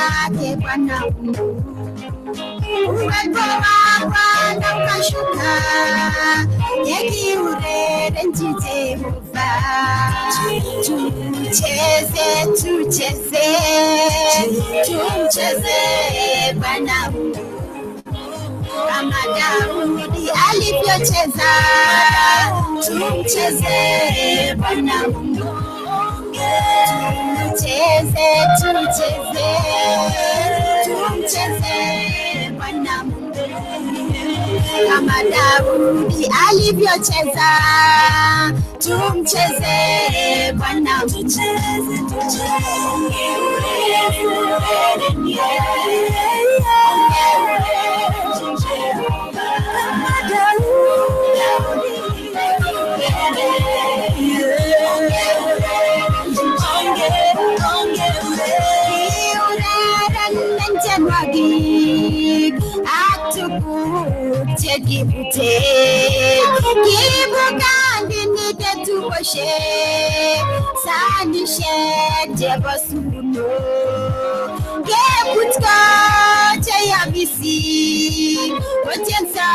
wake Bwana Mungu. Uwepo wako na ukashuka, yekiurere nchi Jehova. Tumcheze Bwana Mungu kama Daudi alivyocheza. Tumcheze Bwana Mungu, tumcheze Bwana Mungu kama Daudi alivyocheza. Tumcheze Bwana Mungu, Kibukandi nite tuboshe sanishe jebasuno kebutko cheyabisi otensa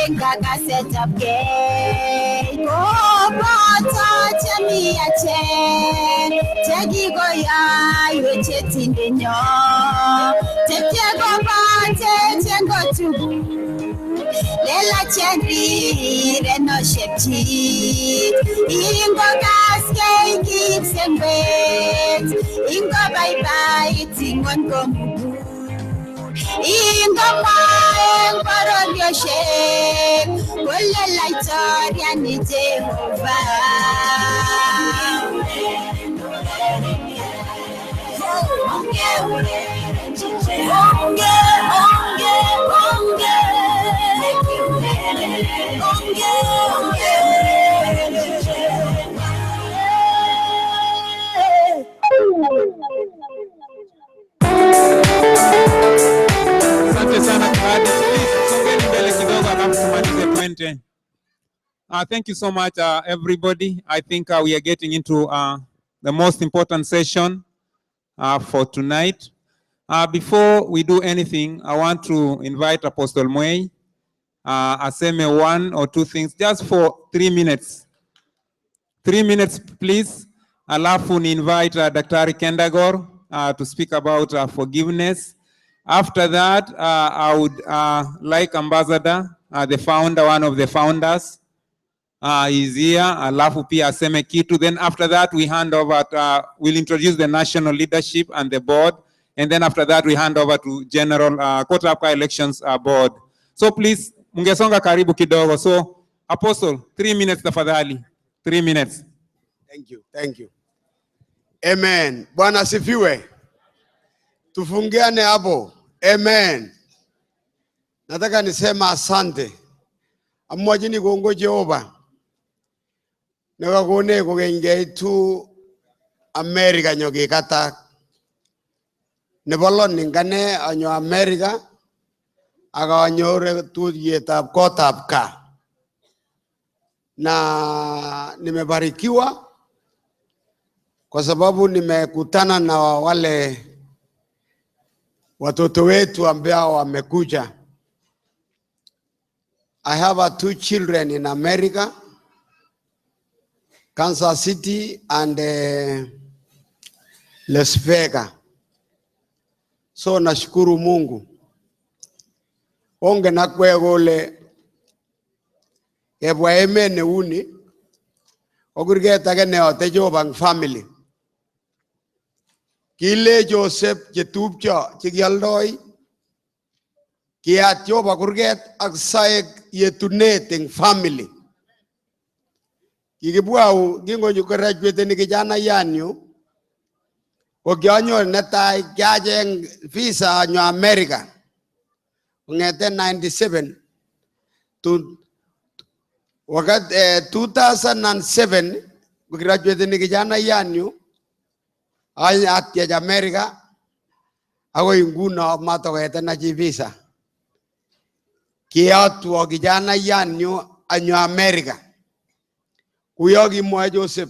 engaga set up gate oboto chemiache chegigoya yochetindenyo tetego tubu Lela cherry reno shepchi ingo gaske gives and waits ingo bye bye tingon komubu ingo pae paron yoshe wole laitoria ni Jehova. Thank you so much, everybody. I think we are getting into the most important session for tonight. Before we do anything, I want to invite Apostle Mwei. Aseme one or two things, just for 3 minutes. 3 minutes, please. Alafu ni invite Dr. Kendagor to speak about forgiveness. After that, I would like Ambassador, the founder, one of the founders, is here. Alafu pia aseme kitu. Then after that, we hand over, we'll introduce the national leadership and the board. And then after that, we hand over to General Gotabgaa Elections Board. So please, mungesonga karibu kidogo. So, Apostle, 3 minutes tafadhali. 3 minutes. Thank you. Amen. Bwana sifiwe. Tufungiane hapo. Amen. Nataka nisema asante. Amwajini gongo Jehova. Nakakone kugenge tu America nyoge kata. Nebolon ningane anyo America. Aga anyore tu yetab Gotabgaa. Na nimebarikiwa kwa sababu nimekutana na wale watoto wetu ambao wamekuja. I have 2 children in America, Kansas City and Las Vegas. So nashukuru Mungu. Onge nakwe gole ebwa emene uni ogurgeta gene otejo bang family. Kile Joseph chetupcho chigialdoi kiat joba kurget ak saek yetuneting family. Kikibwau gingo graduate ni kijana yanyu ogianyo netai kyajeng visa nyo America ngete 97 to wakat 2007 graduate ni kijana yanyu ayat ya America ako inguna matokete na visa kiatu wa kijana yanyu anyo America kuyogi mwa Joseph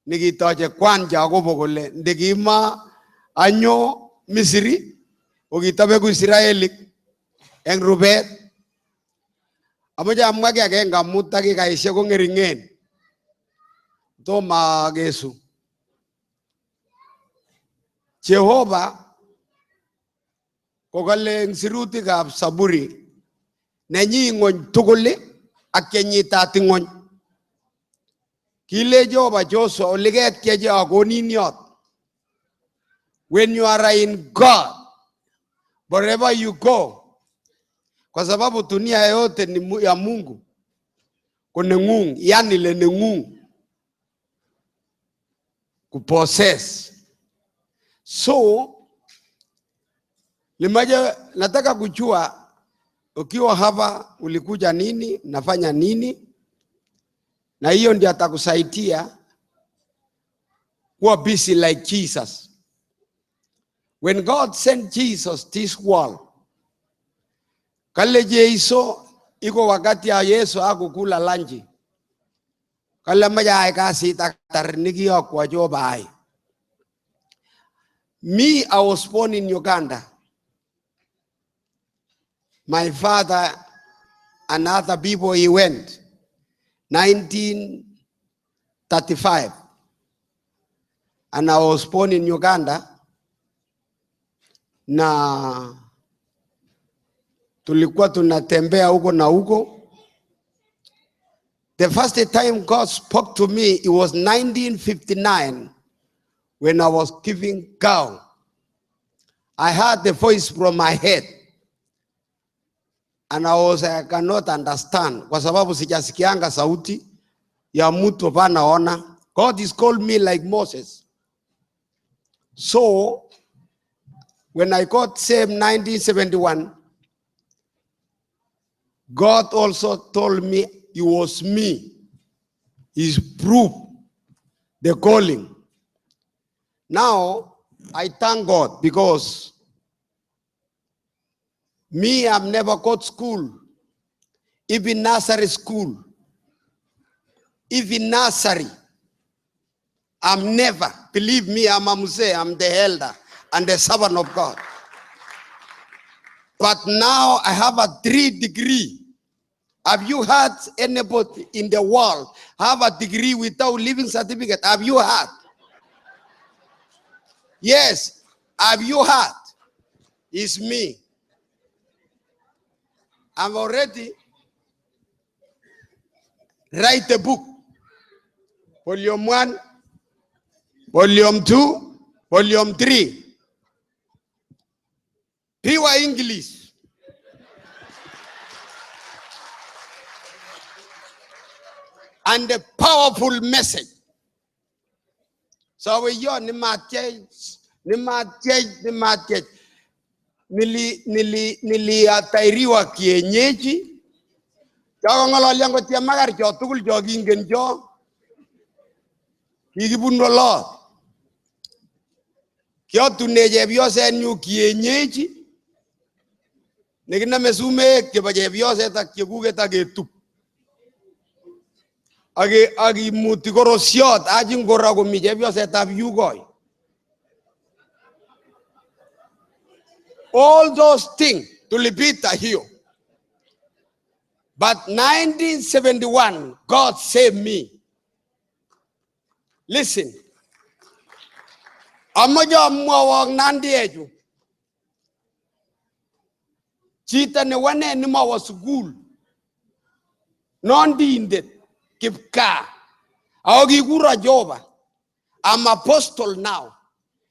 nikitaje kwanja akobo kole ndikima anyo Misri, okitabe ku Israelik eng rubet. Amoja amwage agenge amut dakikaishek ko ngeringen. Toma Yesu. Jehova kokale eng sirutikab Saburi nenyi ngony tugul ak kenyitat ngony. Kile Jehova Joshua oliket keje akonin yot. When you are in God, wherever you go, kwa sababu dunia yote ni ya Mungu, kuna ngung, yani le ngung kupossess. So limaje nataka kujua ukiwa hapa ulikuja nini, nafanya nini, na hiyo ndio atakusaidia kuwa busy like Jesus. When God sent Jesus this world, kale Yesu iko wakati ya Yesu akukula lunch. Kale maya kasi taktar nikiyo kwa jobai. Me, I was born in Uganda. My father and other people, he went 1935. And I was born in Uganda. Na tulikuwa tunatembea huko na huko. The first time God spoke to me, it was 1959 when I was giving gown. I heard the voice from my head. And I cannot understand. Kwa sababu sijasikianga sauti ya mtu panaona. God is called me like Moses. So, when I got saved in 1971, God also told me it was me. He's proved the calling. Now, I thank God because me, I've never got school, even nursery school. Even nursery, I'm never, believe me, I'm a Muse, I'm the elder and the servant of God. But now I have a 3 degree. Have you heard anybody in the world have a degree without living certificate? Have you heard? Yes. Have you heard? It's me. I'm already write a book. Volume 1, Volume 2, Volume 3. Pure English. And a powerful message. So we are niliatairiwa kienyeji. Chao ngololya ngotia magar cho tugul cho kingen cho. Kikibundo lo. Kyo tune chepyoset nyu kienyeji. Nekiname sumek chebo chepyoset ak chekuket ak ketup. Agi muti korosiot ajing ngora komi chepyosetab yugoi. All those things tulipita hiyo. But 1971, God saved me. Listen. Amaja mwawag nandieju. Chita ne wane ni mawa sugul. Non-dindet. Kipkoeech. Aogi kura Jehova. I'm apostle now.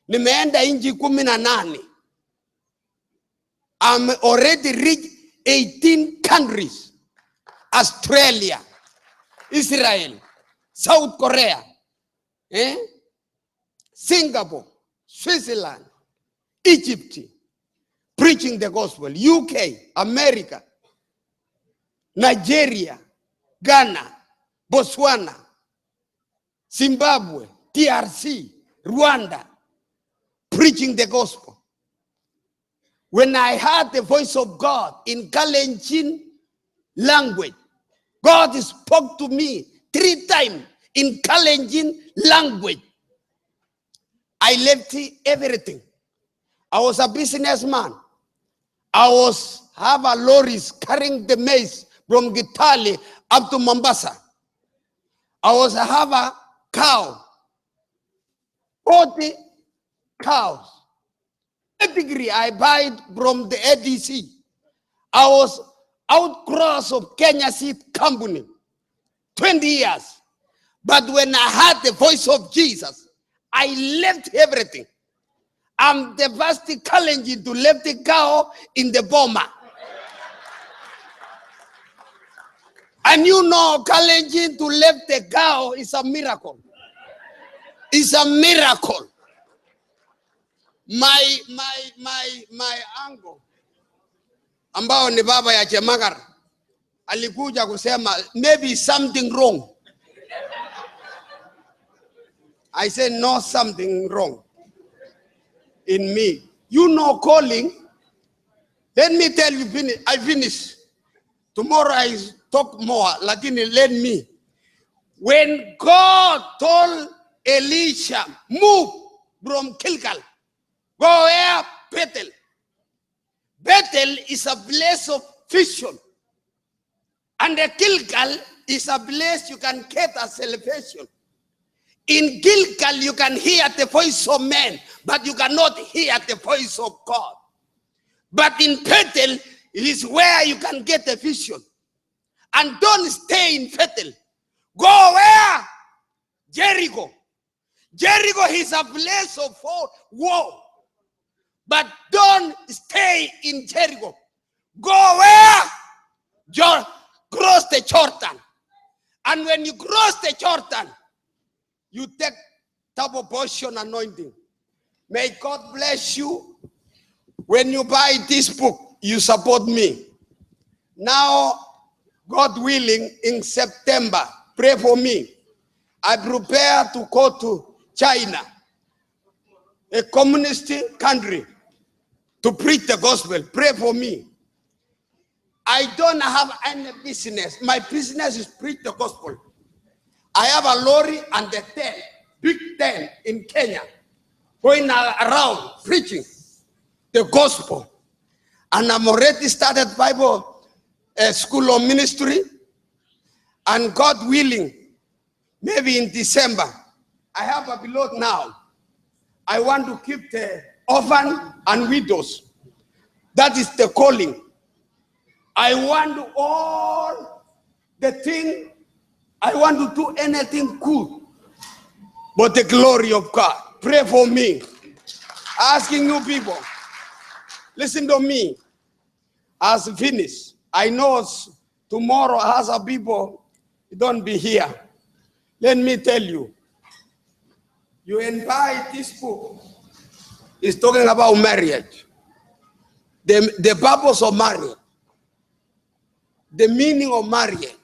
Nimeenda inji 18. I'm already reached 18 countries. Australia, Israel, South Korea, Singapore, Switzerland, Egypt, preaching the gospel, UK, America, Nigeria, Ghana, Botswana, Zimbabwe, DRC, Rwanda, preaching the gospel. When I heard the voice of God in Kalenjin language, God spoke to me 3 times in Kalenjin language. I left everything. I was a businessman. I was have a lorries carrying the maize from Gitali up to Mombasa. I was have a cow, 40 cows. A degree I buy from the ADC. I was outcross of Kenya Seed Company, 20 years. But when I heard the voice of Jesus, I left everything. I'm the first Kalenjin to leave the cow in the Boma. And you know, Kalenjin to leave the cow is a miracle. It's a miracle. My uncle, ambao ni baba ya Chemagar, alikuja kusema maybe something wrong. I said no, something wrong in me. You know, calling. Let me tell you, I finish. Tomorrow I talk more. Lakini let me. When God told Elisha, move from Gilgal, go where? Bethel. Bethel is a place of vision. And the Gilgal is a place you can get a salvation. In Gilgal, you can hear the voice of man, but you cannot hear the voice of God. But in Bethel, it is where you can get a vision. And don't stay in Bethel. Go where? Jericho. Jericho is a place of war. But don't stay in Jericho. Go where? Cross the Jordan. And when you cross the Jordan, you take double portion anointing. May God bless you. When you buy this book, you support me. Now, God willing, in September, pray for me. I prepare to go to China, a communist country, to preach the gospel. Pray for me. I don't have any business. My business is preach the gospel. I have a lorry and a tent, big tent in Kenya, going around preaching the gospel. And I'm already started Bible school of ministry. And God willing, maybe in December, I have a beloved now. I want to keep the orphan and widows. That is the calling. I want to all the thing. I want to do anything good, but the glory of God. Pray for me. Asking you people, listen to me. As finished, I know tomorrow as a people, don't be here. Let me tell you, you invite this book. It's talking about marriage. The purpose of marriage. The meaning of marriage.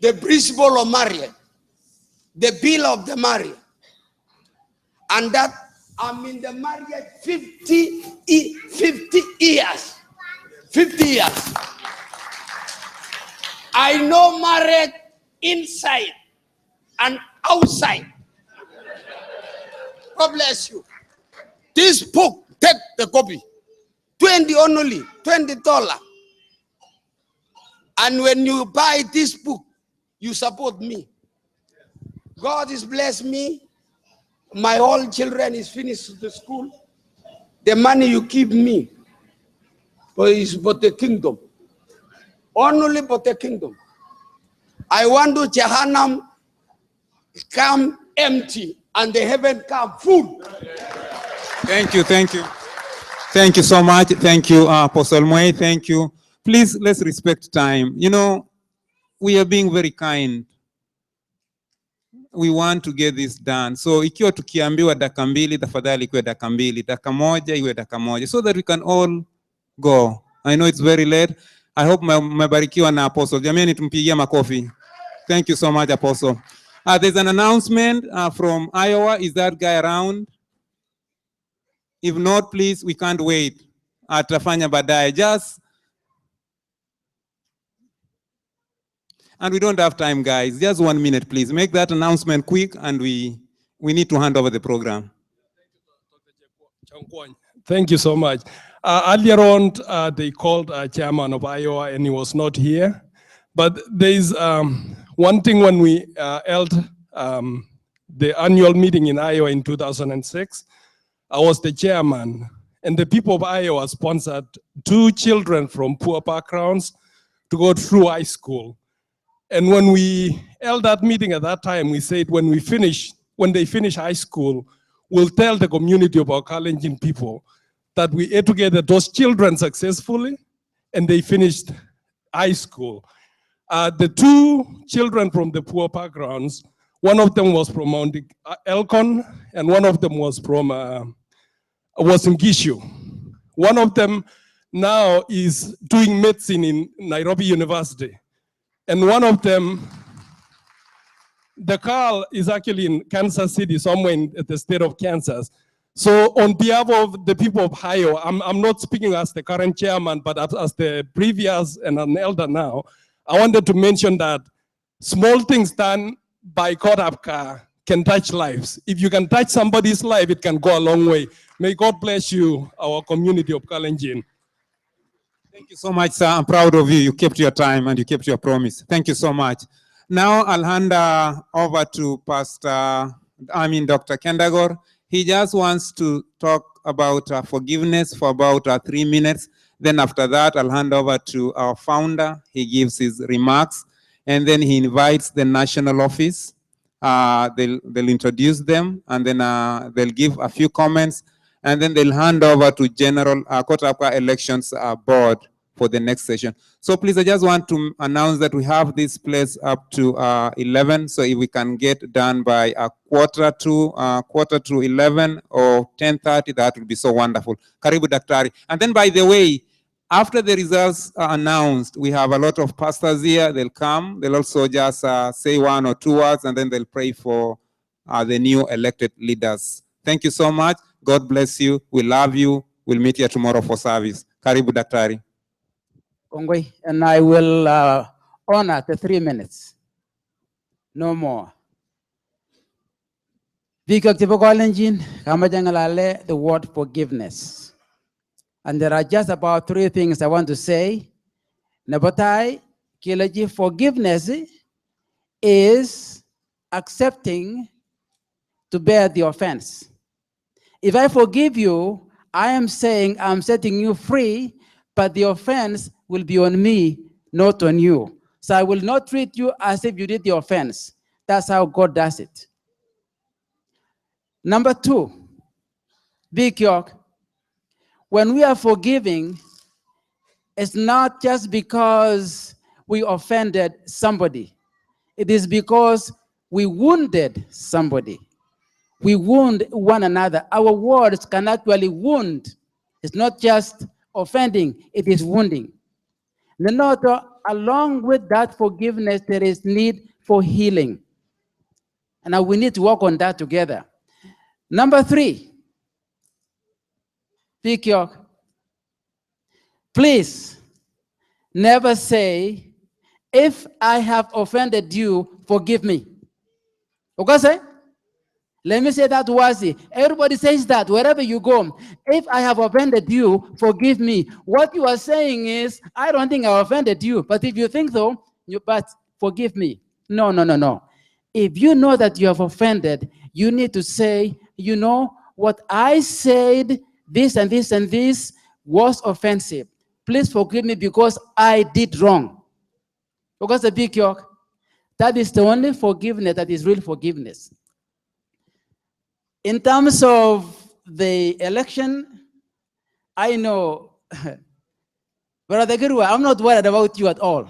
The principle of marriage, the bill of the marriage, and that I'm in the marriage 50 years. 50 years. I know marriage inside and outside. God bless you. This book, take the copy. 20 only, $20. And when you buy this book, you support me. God has blessed me. My whole children is finished the school. The money you give me is but the kingdom. Only but the kingdom. I want to Jahannam come empty and the heaven come full. Thank you, thank you. Thank you so much. Thank you, Apostle Mwai. Thank you. Please, let's respect time. You know, we are being very kind. We want to get this done. So ikiwa tukiambiwa dakika mbili, tafadhali iwe dakika mbili, dakika moja iwe dakika moja, so that we can all go. I know it's very late. I hope mmebarikiwa na Apostle. Jamani tumpigie makofi. Thank you so much, Apostle. There's an announcement from Iowa. Is that guy around? If not, please, we can't wait. Atafanya baadaye. Just and we don't have time, guys. Just 1 minute, please. Make that announcement quick, and we need to hand over the program. Thank you so much. Earlier on, they called chairman of Iowa and he was not here. But there's one thing when we held the annual meeting in Iowa in 2006, I was the chairman. And the people of Iowa sponsored 2 children from poor backgrounds to go through high school. And when we held that meeting at that time, we said when they finish high school, we'll tell the community of our Kalenjin people that we educated those children successfully and they finished high school. The 2 children from the poor backgrounds, one of them was from Mount Elgon and one of them was in Gishu. One of them now is doing medicine in Nairobi University. And one of them, the car is actually in Kansas City, somewhere in the state of Kansas. So on behalf of the people of Ohio, I'm not speaking as the current chairman, but as the previous and an elder now, I wanted to mention that small things done by Gotabgaa can touch lives. If you can touch somebody's life, it can go a long way. May God bless you, our community of Kalenjin. Thank you so much, sir. I'm proud of you. You kept your time and you kept your promise. Thank you so much. Now I'll hand over to Dr. Kendagor. He just wants to talk about forgiveness for about 3 minutes. Then after that, I'll hand over to our founder. He gives his remarks. And then he invites the national office. They'll introduce them. And then they'll give a few comments. And then they'll hand over to General Gotabgaa Elections Board for the next session. So please, I just want to announce that we have this place up to 11. So if we can get done by quarter to 11 or 10:30, that would be so wonderful. Karibu Daktari. And then, by the way, after the results are announced, we have a lot of pastors here. They'll come. They'll also just say 1 or 2 words, and then they'll pray for the new elected leaders. Thank you so much. God bless you. We love you. We'll meet here tomorrow for service. Karibu Daktari. Kongwe, and I will honor the 3 minutes. No more. Because the word forgiveness. And there are just about 3 things I want to say. Nabatai, Kilaji, forgiveness is accepting to bear the offense. If I forgive you, I am saying I'm setting you free, but the offense will be on me, not on you. So I will not treat you as if you did the offense. That's how God does it. Number 2, Big York, when we are forgiving, it's not just because we offended somebody. It is because we wounded somebody. We wound one another. Our words can actually wound. It's not just offending, it is wounding. Along with that forgiveness, there is need for healing. And now we need to work on that together. Number 3, Big York, please never say, if I have offended you, forgive me. Okay, say? Let me say that wisely. Everybody says that wherever you go. If I have offended you, forgive me. What you are saying is, I don't think I offended you. But if you think so, but forgive me. No, no, no, no. If you know that you have offended, you need to say, you know, what I said, this and this and this was offensive. Please forgive me because I did wrong. Because the Big York, that is the only forgiveness that is real forgiveness. In terms of the election, I know, Brother Guru, I'm not worried about you at all.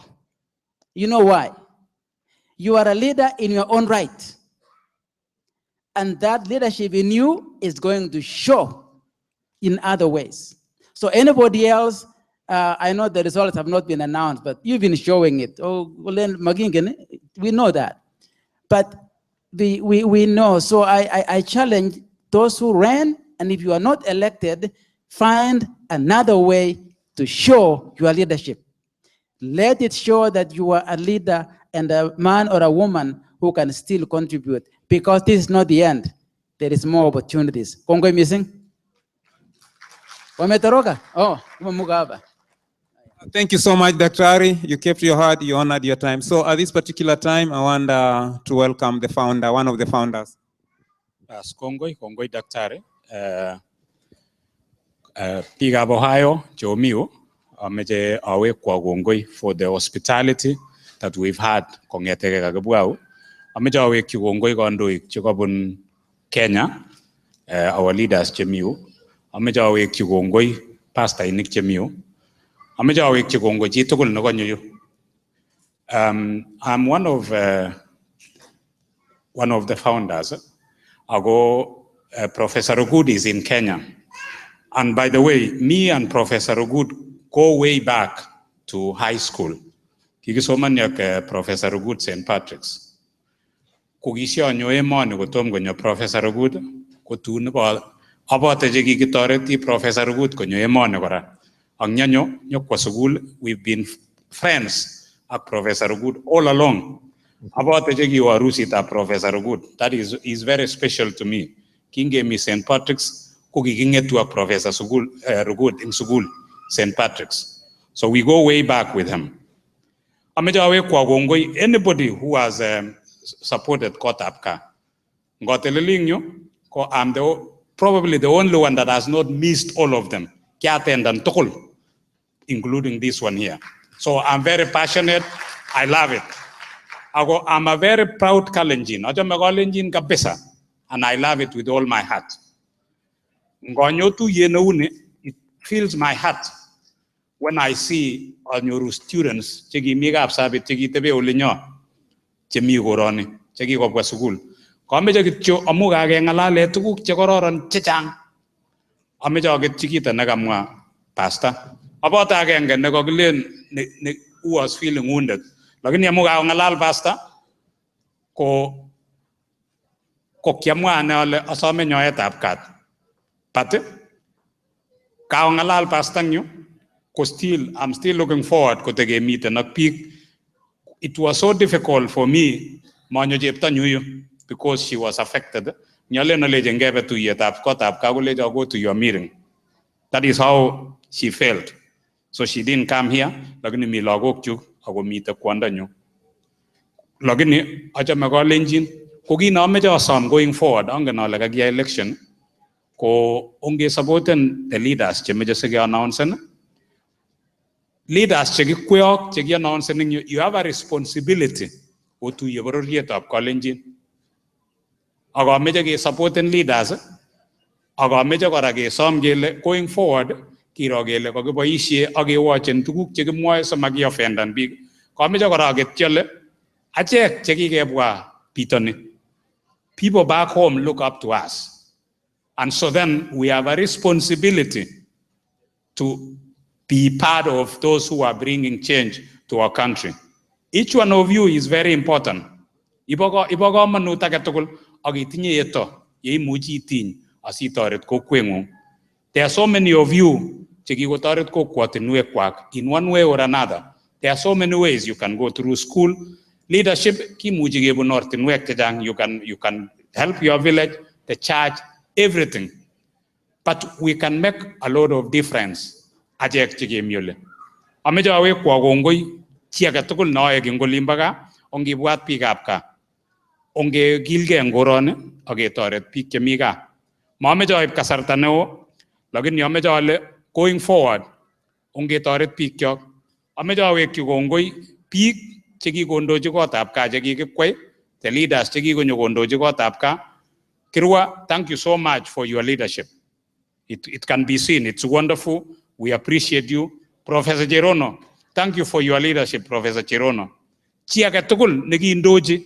You know why? You are a leader in your own right. And that leadership in you is going to show in other ways. So anybody else, I know the results have not been announced, but you've been showing it. Oh, well, then, we know that. But we know. So I challenge those who ran, and if you are not elected, find another way to show your leadership. Let it show that you are a leader and a man or a woman who can still contribute, because this is not the end. There is more opportunities. Congo missing. Wametoroka? Oh, wamemuka hapa. Thank you so much, Daktari. You kept your heart, you honored your time. So at this particular time, I want to welcome the founder, one of the founders. Kongoi Daktari. Piga Ohio, Jomiu, ameje awe kwa kongoi for the hospitality that we've had kongeteke kagabwao. Ameje awe kongoi kondoik chekobun Kenya, our leaders chemiu. Ameje awe kongoi pastor inik chemiu. Ameje awe kongoi chitugul nokonyo. I'm one of the founders. Professor Ogud is in Kenya. And by the way, me and Professor Ogud go way back to high school. Kikisomanyak Professor Ogud St. Patrick's. Kugisyo nyo emoni kotom konyo Professor Ogud kotun ba abote je kikitoreti Professor Ogud konyo emoni kora. Ang nyanyo nyokwa sukul, we've been friends ak Professor Ogud all along. Abote je kiwa rusita Professor Ogud. That is very special to me. King gave me St. Patrick's. To Professor Rugud in Sugul, St. Patrick's. So we go way back with him. Anybody who has supported Gotabgaa, I'm probably the only one that has not missed all of them, including this one here. So I'm very passionate. I love it. I'm a very proud Kalenjin. And I love it with all my heart. It fills my heart when I see all your students chegi miga absabe chegi tebe ulinyo chemi goroni chegi kopwa sukul kameje kityo amuga ge ngalale tuguk chekororon chechang ameje aget chikita nakamwa pastor about agenge nekokilen who was feeling wounded lakini amuga ngalal pastor ko kiamwa ne ale asome nyoetab kat. But kaongalal pastanyo, I'm still looking forward to the meeting. It was so difficult for me, because she was affected. Go to your meeting. That is how she felt. So she didn't come here. Lagini lagok ago meet the kwandanyo. Lagini ajamagolenjin. Kogi na meja asam going forward. Angana lagagia election. Ko onge supporten the leaders che meje sege announcen leaders che kwok che announcen you have a responsibility to yebororiet of Kalenjin aga meje ge supporten leaders aga meje kora ge som gele going forward kiro gele ko boisie age watchen tuguk che kimwoe samaki offendan big ko meje kora ge tiole achek che kikebwa pitoni people back home look up to us. And so then we have a responsibility to be part of those who are bringing change to our country. Each one of you is very important. Ibogo manuta katugul agitinye yeto yeimuchi itiny asitoret kokwengung. There are so many of you chekikotoret kokwotinwek kwak in one way or another. There are so many ways you can go through school. Leadership kimuchi kebun ortinwek chechang. You can help your village, the church, everything. But we can make a lot of difference. Ajek chigemiole. Ameja awe kwa gongoi chiaga tukul nae gingolimbaga ongi buat pikapka. Onge gilge ngorone age toret pik kemiga. Mameja ip kasartaneo lagin yameja ale going forward onge toret pik yok. Ameja awe kigongoi pik chigi gondoji Gotabgaa chigi Kipkoeech the leaders chigi gondoji Gotabgaa. Kirwa, thank you so much for your leadership. It can be seen. It's wonderful. We appreciate you. Professor Cherono, thank you for your leadership, Professor Cherono. Chiaga tukul negi indoji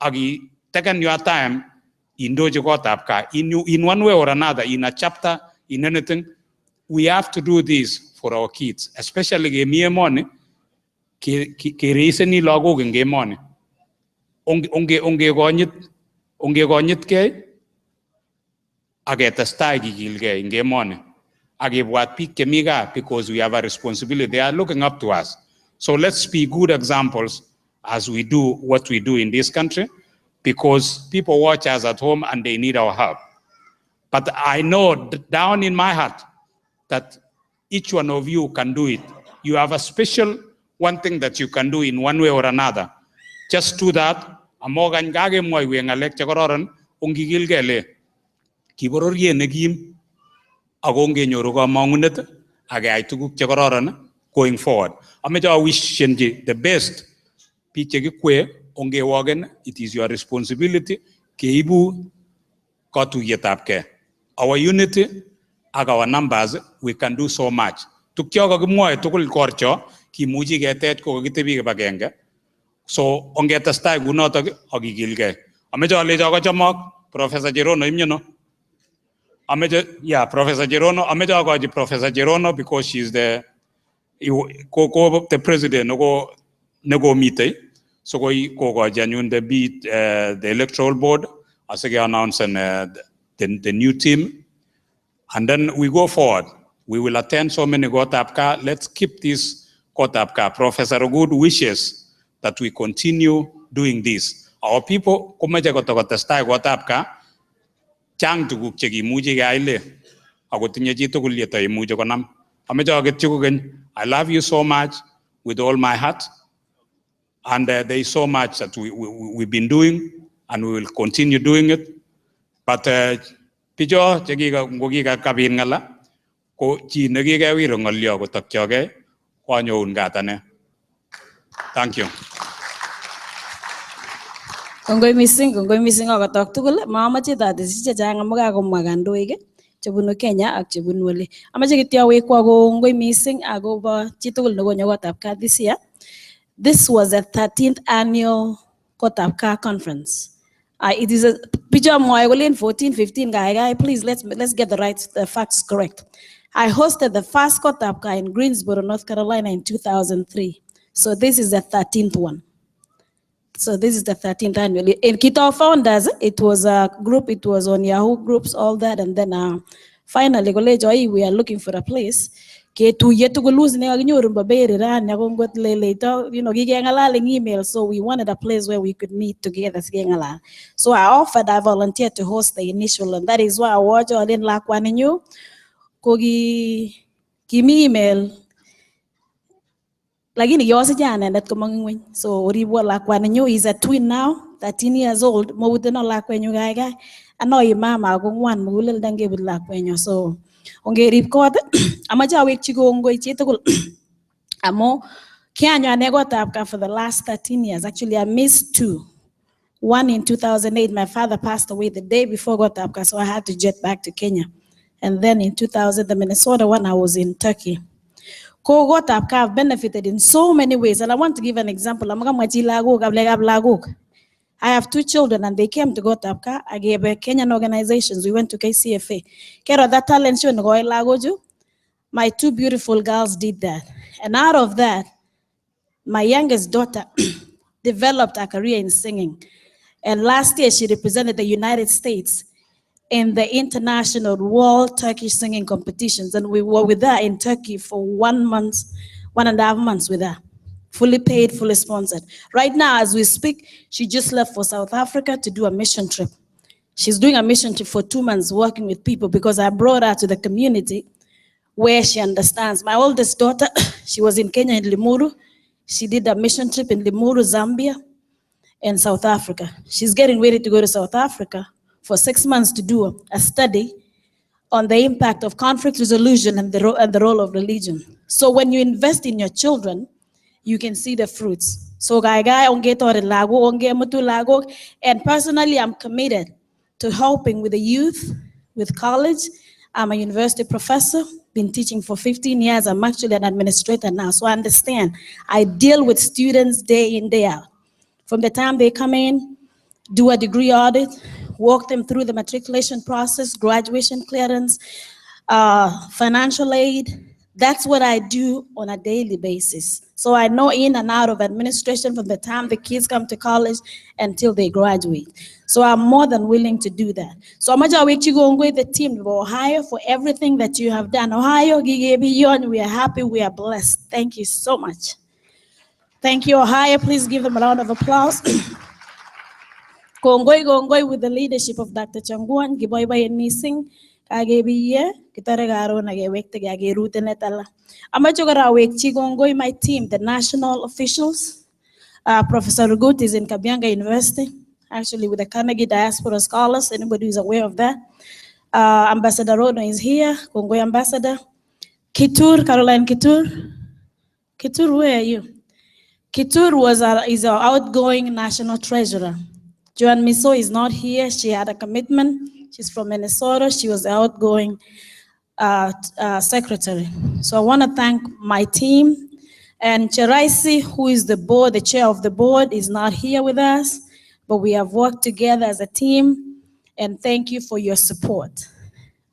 agi taken your time indoji Gotabgaa in one way or another, in a chapter, in anything. We have to do this for our kids, especially ge money ke reason logo ge money. Onge gonyit ke agetastai gigilge inge money. Agebwat pik kemiga because we have a responsibility. They are looking up to us. So let's be good examples as we do what we do in this country, because people watch us at home and they need our help. But I know down in my heart that each one of you can do it. You have a special one thing that you can do in one way or another. Just do that. Amogan gage moy we ngalek chakororon ongigil gele. Kibororye negim agonge nyoru kamangunet age ay tuguk chakororon going forward. Ameja wish the best. Piche kwe onge wagen, it is your responsibility keibu katuyetapke. Our unity ag our numbers, we can do so much. Tukyo kagimoy tukul korcho ki muji getet ko gitebi bagenge. So onge testai gunotok agigilge. Ameja leja ko chamak Professor Jerono imyono. Yeah, Professor Jerono. Ameja ko Professor Jerono because she's the president nego meet. So go genuine the beat the electoral board as I announce the new team, and then we go forward. We will attend so many Gotabgaa. Let's keep this Gotabgaa. Professor Good wishes that we continue doing this. Our people kumeja kotestai Gotabgaa chang tuguk chegi muji gaile agotinye chito kulieta imuji konam. Ameja agetchugen. I love you so much with all my heart. And there is so much that we've been doing, and we will continue doing it. But pijo chagiga ngogiga kabin ngala ko chi nagiga wiro ngolyo ko takyoge kwanyo ungatane. Thank you. Kongoi missing akatok tugul mamache tatisi chechang amuka komwa kandoik chebunu Kenya ak chebunu Wale. Amache kityo wekwa kongoi missing akobo chitugul nekonyo Gotabgaa this year. This was the 13th annual Gotabgaa conference. It is a picture of 14, 15 guy. Please let's get the facts correct. I hosted the first Gotabgaa in Greensboro, North Carolina in 2003. So this is the 13th one. So this is the 13th annual. In Kita founders, it was a group. It was on Yahoo groups, all that, and then finally, we are looking for a place. Email, so we wanted a place where we could meet together. So I volunteered to host the initial, and that is why I watch all in Lakwaninyu. Kogi kimi email. Lagini yosi jana that komangwin. So Oribo Lakwaninyu is a twin now, 13 years old. Mo wudeno Lakwanyu guy. Ano imama agungwan mo ulil dange with Lakwanyu. So onge record amaja wek chigo ongo ichitugul amo Kenya Gotabgaa for the last 13 years. Actually, I missed 2. One in 2008, my father passed away the day before Gotabgaa, so I had to jet back to Kenya. And then in 2000, the Minnesota one, I was in Turkey. Gotabgaa have benefited in so many ways, and I want to give an example. I have 2 children, and they came to Gotabgaa. I gave Kenyan organizations. We went to KCFA. Kero that talent show in Lagoju. My 2 beautiful girls did that. And out of that, my youngest daughter developed a career in singing. And last year, she represented the United States in the International World Turkish Singing Competitions. And we were with her in Turkey for 1.5 months with her. Fully paid, fully sponsored. Right now, as we speak, she just left for South Africa to do a mission trip. She's doing a mission trip for 2 months working with people because I brought her to the community where she understands. My oldest daughter, she was in Kenya in Limuru. She did a mission trip in Limuru, Zambia, and South Africa. She's getting ready to go to South Africa for 6 months to do a study on the impact of conflict resolution and the role of religion. So when you invest in your children, you can see the fruits. So and personally, I'm committed to helping with the youth, with college. I'm a university professor, been teaching for 15 years. I'm actually an administrator now, so I understand. I deal with students day in, day out. From the time they come in, do a degree audit, walk them through the matriculation process, graduation clearance, financial aid. That's what I do on a daily basis. So I know in and out of administration from the time the kids come to college until they graduate. So I'm more than willing to do that. So I'm going to go with the team of Ohio for everything that you have done. Ohio, we are happy, we are blessed. Thank you so much. Thank you, Ohio. Please give them a round of applause. Gongoi with the leadership of Dr. Changuan, Giboiba and Missing. kagebiye kitare karon akewekte kakeruten netala. Amache kora awekchi kongoi my team, the national officials. Professor Rugut is in Kabianga University, actually with the Carnegie Diaspora Scholars, anybody who's aware of that. Ambassador Rono is here, Kongoi Ambassador. Kitur, Caroline Kitur. Kitur, where are you? Kitur is our outgoing national treasurer. Joan Miso is not here. She had a commitment. She's from Minnesota. She was the outgoing secretary. So I want to thank my team. And Cheraisi, who is the chair of the board, is not here with us, but we have worked together as a team. And thank you for your support.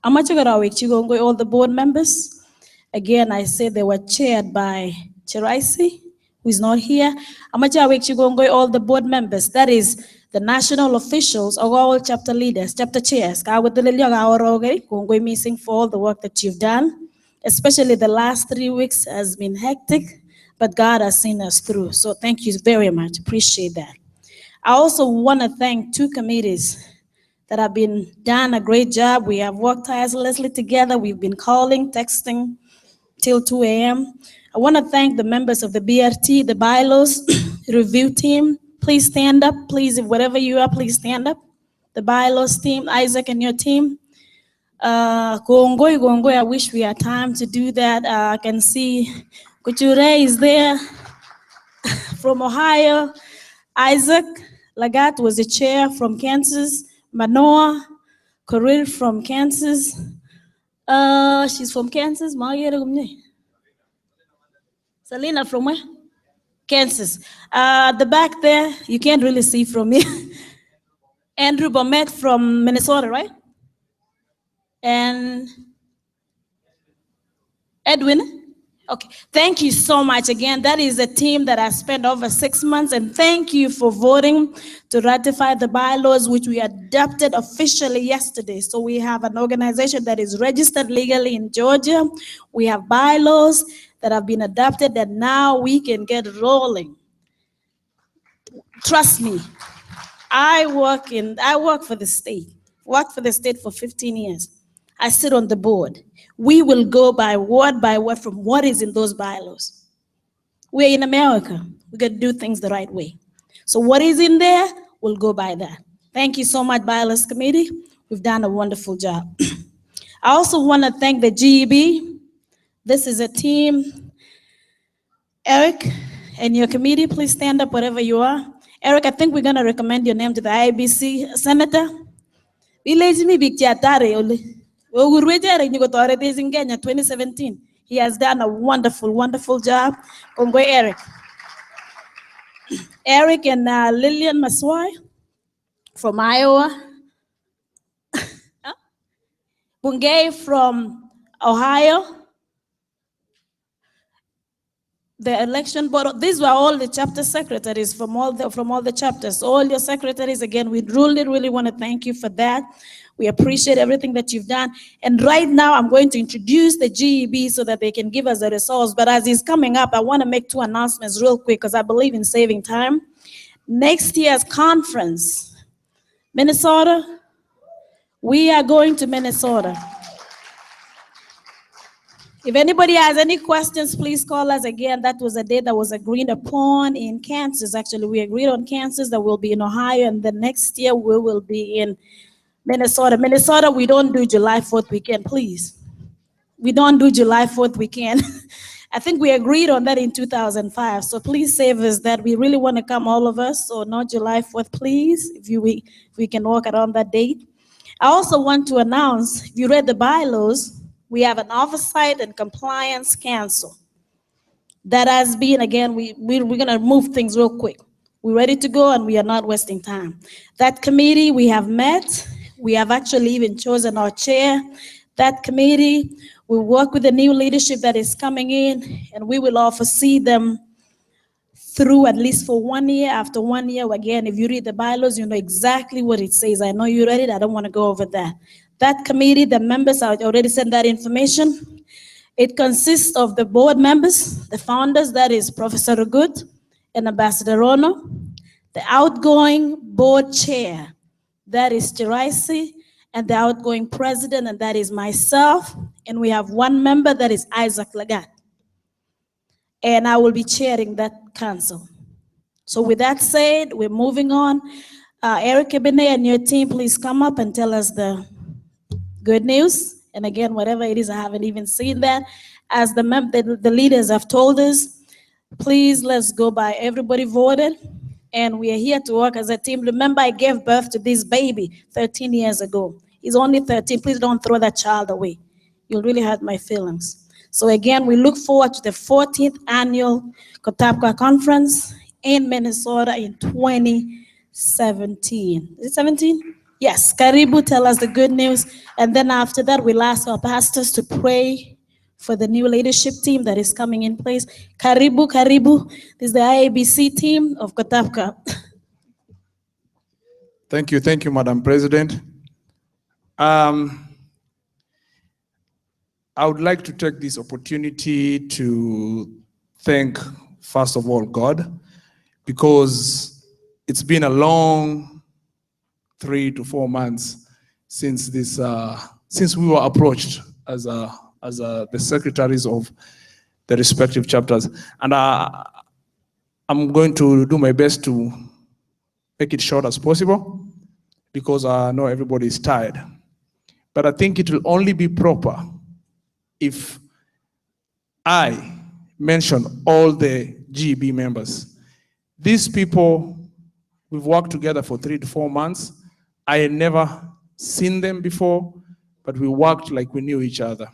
All the board members. Again, I said they were chaired by Cheraisi, who is not here. All the board members, that is the national officials, or all chapter leaders, chapter chairs, missing for all the work that you've done. Especially the last 3 weeks has been hectic, but God has seen us through. So thank you very much, appreciate that. I also want to thank 2 committees that have done a great job. We have worked tirelessly together. We've been calling, texting till 2 a.m. I want to thank the members of the BRT, the bylaws review team. Please stand up, please, if wherever you are, please stand up. The bylaws team, Isaac and your team. Gongoi, I wish we had time to do that. I can see Kuchure is there from Ohio. Isaac Lagat was the chair from Kansas. Manoa Korir from Kansas. She's from Kansas. Selena from where? Kansas. The back there, you can't really see from me. Andrew Bomet from Minnesota, right? And Edwin. Okay, thank you so much again. That is a team that I spent over 6 months, and thank you for voting to ratify the bylaws, which we adopted officially yesterday. So we have an organization that is registered legally in Georgia. We have bylaws that have been adopted, and now we can get rolling. Trust me, I work for the state. Worked for the state for 15 years. I sit on the board. We will go by word from what is in those bylaws. We're in America. We got to do things the right way. So what is in there, we'll go by that. Thank you so much, Bylaws Committee. We've done a wonderful job. I also want to thank the GEB. This is a team. Eric and your committee, please stand up wherever you are. Eric, I think we're going to recommend your name to the IBC Senator. In Kenya 2017. He has done a wonderful, wonderful job. Congo Eric. Eric and Lillian Maswai from Iowa. Bungay from Ohio. The election board, these were all the chapter secretaries from all the chapters. All your secretaries, again, we really want to thank you for that. We appreciate everything that you've done. And right now, I'm going to introduce the GEB so that they can give us the results. But as he's coming up, I want to make 2 announcements real quick because I believe in saving time. Next year's conference, Minnesota, we are going to Minnesota. If anybody has any questions, please call us again. That was a date that was agreed upon in Kansas. Actually, we agreed on Kansas, that we'll be in Ohio, and the next year we will be in Minnesota. Minnesota, we don't do July 4th weekend, please. We don't do July 4th weekend. I think we agreed on that in 2005, so please save us that. We really want to come, all of us, so not July 4th, please, if we can work around that date. I also want to announce, if you read the bylaws, we have an oversight and compliance council that has been, again, we're going to move things real quick. We're ready to go and we are not wasting time. That committee, we have met. We have actually even chosen our chair. That committee, we work with the new leadership that is coming in, and we will oversee them through at least for 1 year. After 1 year, again, if you read the bylaws, you know exactly what it says. I know you read it. I don't want to go over that. That committee, the members, I already sent that information. It consists of the board members, the founders, that is Professor Rugut and Ambassador Rono, the outgoing board chair, that is Cheraisi, and the outgoing president, and that is myself. And we have one member that is Isaac Lagat. And I will be chairing that council. So with that said, we're moving on. Eric Ebene and your team, please come up and tell us the good news. And again, whatever it is, I haven't even seen that. As the leaders have told us, please let's go by everybody voted. And we are here to work as a team. Remember, I gave birth to this baby 13 years ago. He's only 13. Please don't throw that child away. You'll really hurt my feelings. So again, we look forward to the 14th annual Gotabgaa Conference in Minnesota in 2017. Is it 17? Yes, Karibu, tell us the good news. And then after that, we'll ask our pastors to pray for the new leadership team that is coming in place. Karibu, Karibu. This is the IABC team of Gotabgaa. Thank you, Madam President. I would like to take this opportunity to thank, first of all, God, because it's been a long 3 to 4 months since this, since we were approached as the secretaries of the respective chapters, and I'm going to do my best to make it short as possible because I know everybody is tired. But I think it will only be proper if I mention all the GB members. These people, we've worked together for 3 to 4 months. I had never seen them before, but we worked like we knew each other.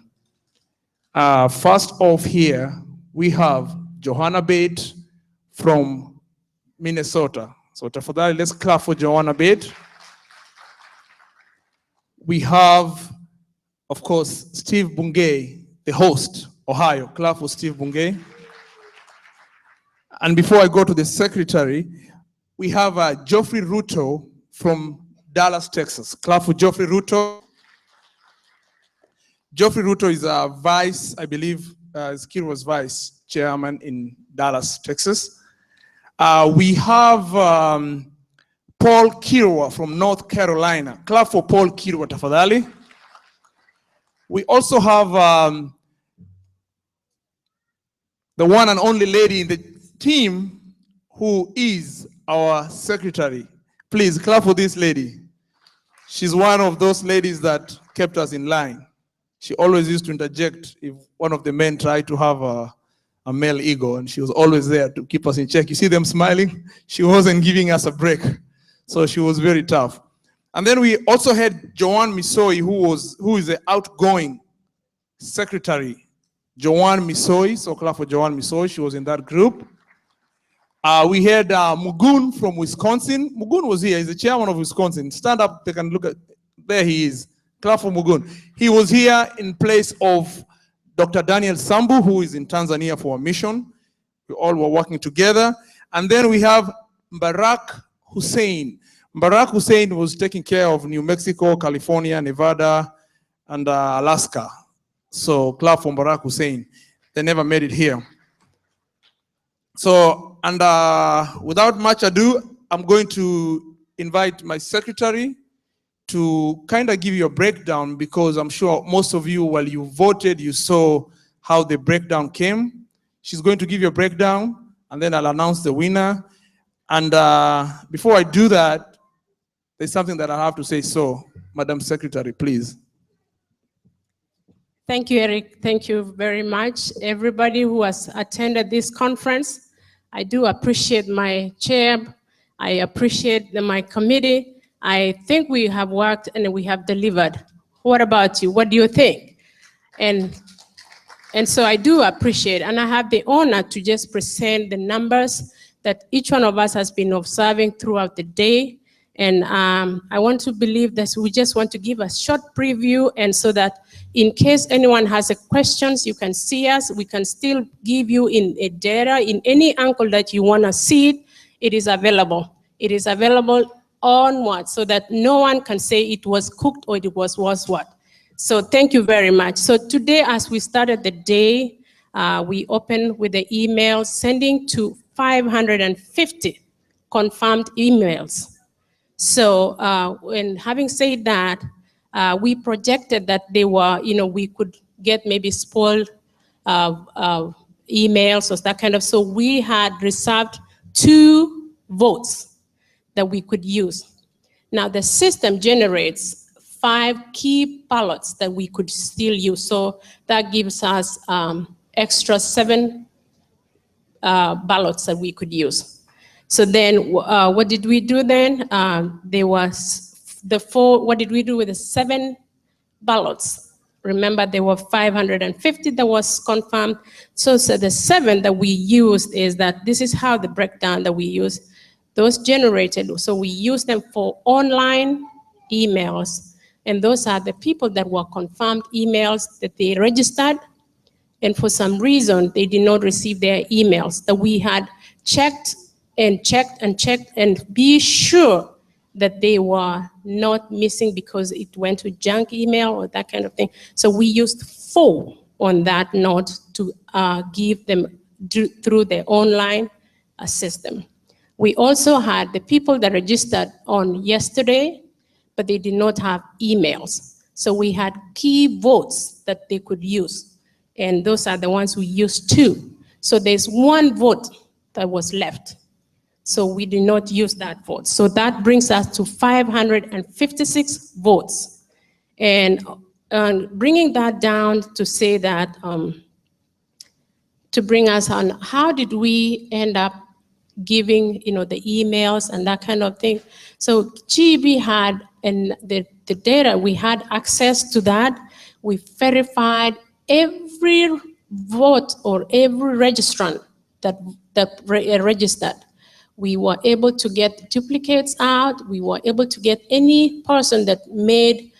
First off here, we have Johanna Bate from Minnesota. So tafadhali, let's clap for Johanna Bate. We have, of course, Steve Bungay, the host, Ohio. Clap for Steve Bungay. And before I go to the secretary, we have Geoffrey Ruto from Dallas, Texas. Clap for Geoffrey Ruto. Geoffrey Ruto is a vice, I believe, Skir was vice chairman in Dallas, Texas. We have Paul Kirwa from North Carolina. Clap for Paul Kirwa, tafadhali. We also have the one and only lady in the team who is our secretary. Please clap for this lady. She's one of those ladies that kept us in line. She always used to interject if one of the men tried to have a male ego, and she was always there to keep us in check. You see them smiling? She wasn't giving us a break. So she was very tough. And then we also had Joanne Misoi, who is the outgoing secretary. Joanne Misoi, so clap for Joanne Misoi, she was in that group. We had Mugun from Wisconsin. Mugun was here, he's the chairman of Wisconsin. Stand up, they can look at, there he is. Clap for Mugun. He was here in place of Dr. Daniel Sambu, who is in Tanzania for a mission. We all were working together. And then we have Mbarak Hussein. Mbarak Hussein was taking care of New Mexico, California, Nevada, and Alaska. So clap for Mbarak Hussein. They never made it here. So, and without much ado, I'm going to invite my secretary to kind of give you a breakdown, because I'm sure most of you, while you voted, you saw how the breakdown came. She's going to give you a breakdown, and then I'll announce the winner. And before I do that, there's something that I have to say. So, Madam Secretary, please. Thank you, Eric. Thank you very much. Everybody who has attended this conference, I do appreciate my chair. I appreciate my committee. I think we have worked and we have delivered. What about you? What do you think? And so I do appreciate, and I have the honor to just present the numbers that each one of us has been observing throughout the day. And I want to believe that we just want to give a short preview, and so that in case anyone has a questions, you can see us. We can still give you in a data, in any angle that you want to see it. It is available. It is available onward, so that no one can say it was cooked or it was what. So thank you very much. So today, as we started the day, we opened with the email sending to 550 confirmed emails. So when having said that, we projected that they were, we could get maybe spoiled emails or that kind of, so we had reserved 2 votes that we could use. Now the system generates 5 key ballots that we could still use. So that gives us extra 7 ballots that we could use. So then what did we do then? There was what did we do with the 7 ballots? Remember, there were 550 that was confirmed. So the 7 that we used is that this is how the breakdown that we used. Those generated, so we use them for online emails. And those are the people that were confirmed emails that they registered. And for some reason, they did not receive their emails that we had checked and checked and checked and be sure that they were not missing because it went to junk email or that kind of thing. So we used 4 on that note to give them through the online system. We also had the people that registered on yesterday, but they did not have emails. So we had key votes that they could use. And those are the ones we used too. So there's 1 vote that was left. So we did not use that vote. So that brings us to 556 votes. And bringing that down to say that, to bring us on, how did we end up giving, the emails and that kind of thing? So GB had, and the data, we had access to that. We verified every vote or every registrant that registered. We were able to get duplicates out. We were able to get any person that made,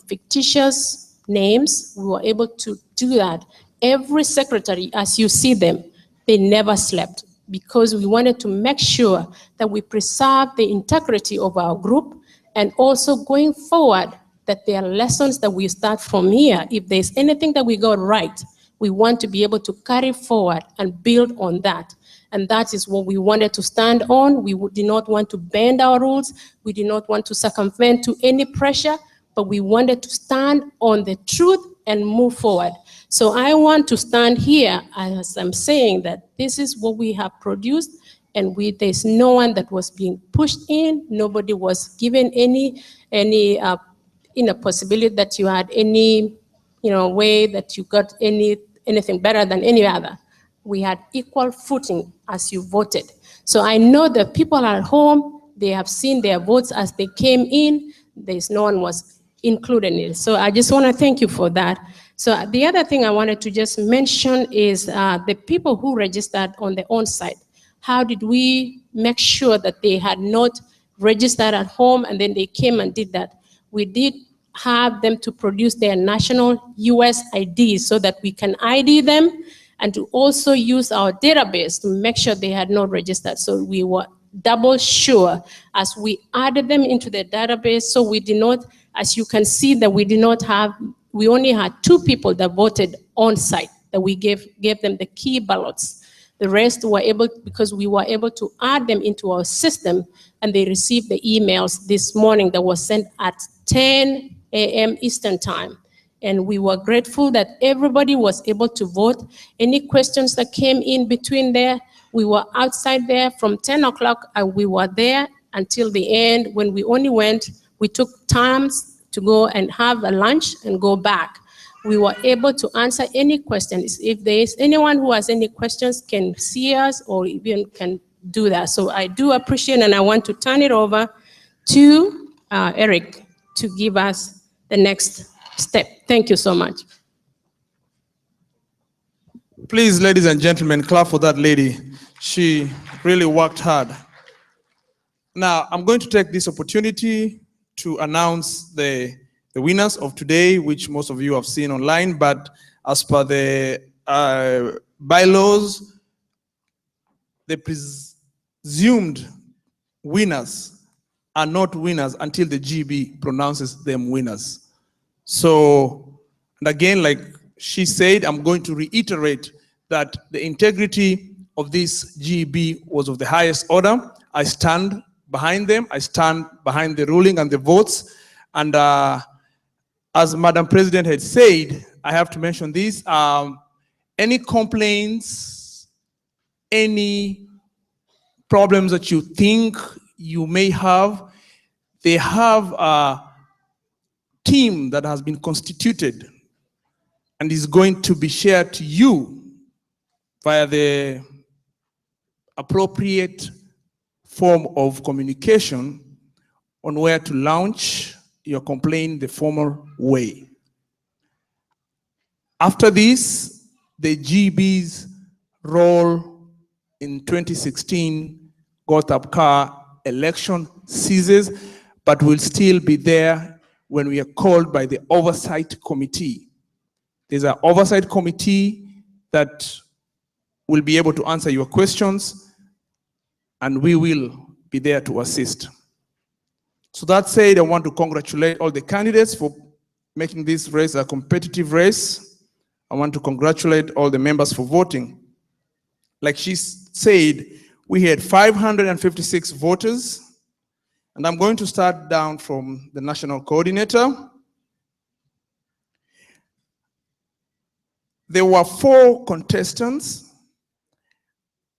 fictitious names. We were able to do that. Every secretary, as you see them, they never slept because we wanted to make sure that we preserve the integrity of our group and also going forward that there are lessons that we start from here. If there's anything that we got right, we want to be able to carry forward and build on that. And that is what we wanted to stand on. We did not want to bend our rules. We did not want to circumvent to any pressure, but we wanted to stand on the truth and move forward. So I want to stand here as I'm saying that this is what we have produced, and there's no one that was being pushed in. Nobody was given any possibility that you had any way that you got anything better than any other. We had equal footing as you voted. So I know the people at home, they have seen their votes as they came in. There's no one was included in it. So I just want to thank you for that. So the other thing I wanted to just mention is the people who registered on the on-site. How did we make sure that they had not registered at home and then they came and did that? We did have them to produce their national US IDs so that we can ID them and to also use our database to make sure they had not registered. So we were double sure as we added them into the database. So we did not, as you can see, that we did not have, we only had 2 people that voted on site, that we gave them the key ballots. The rest were able, because we were able to add them into our system, and they received the emails this morning that was sent at 10 a.m. Eastern time. And we were grateful that everybody was able to vote. Any questions that came in between there, we were outside there from 10 o'clock, and we were there until the end. When we only went, we took times to go and have a lunch and go back. We were able to answer any questions. If there is anyone who has any questions, can see us or even can do that. So I do appreciate, and I want to turn it over to Eric to give us the next step. Thank you so much. Please, ladies and gentlemen, clap for that lady. She really worked hard. Now, I'm going to take this opportunity to announce the winners of today, which most of you have seen online, but as per the bylaws, the presumed winners are not winners until the GB pronounces them winners. So, and again, like she said, I'm going to reiterate that the integrity of this GB was of the highest order. I stand behind them. I stand behind the ruling and the votes. And as Madam President had said, I have to mention this. Any complaints, any problems that you think you may have, they have a team that has been constituted and is going to be shared to you via the appropriate form of communication on where to launch your complaint the formal way. After this, the GB's role in 2016 Gotabgaa election ceases, but will still be there when we are called by the oversight committee. There's an oversight committee that will be able to answer your questions, and we will be there to assist. So that said, I want to congratulate all the candidates for making this race a competitive race. I want to congratulate all the members for voting. Like she said, we had 556 voters, and I'm going to start down from the national coordinator. There were 4 contestants,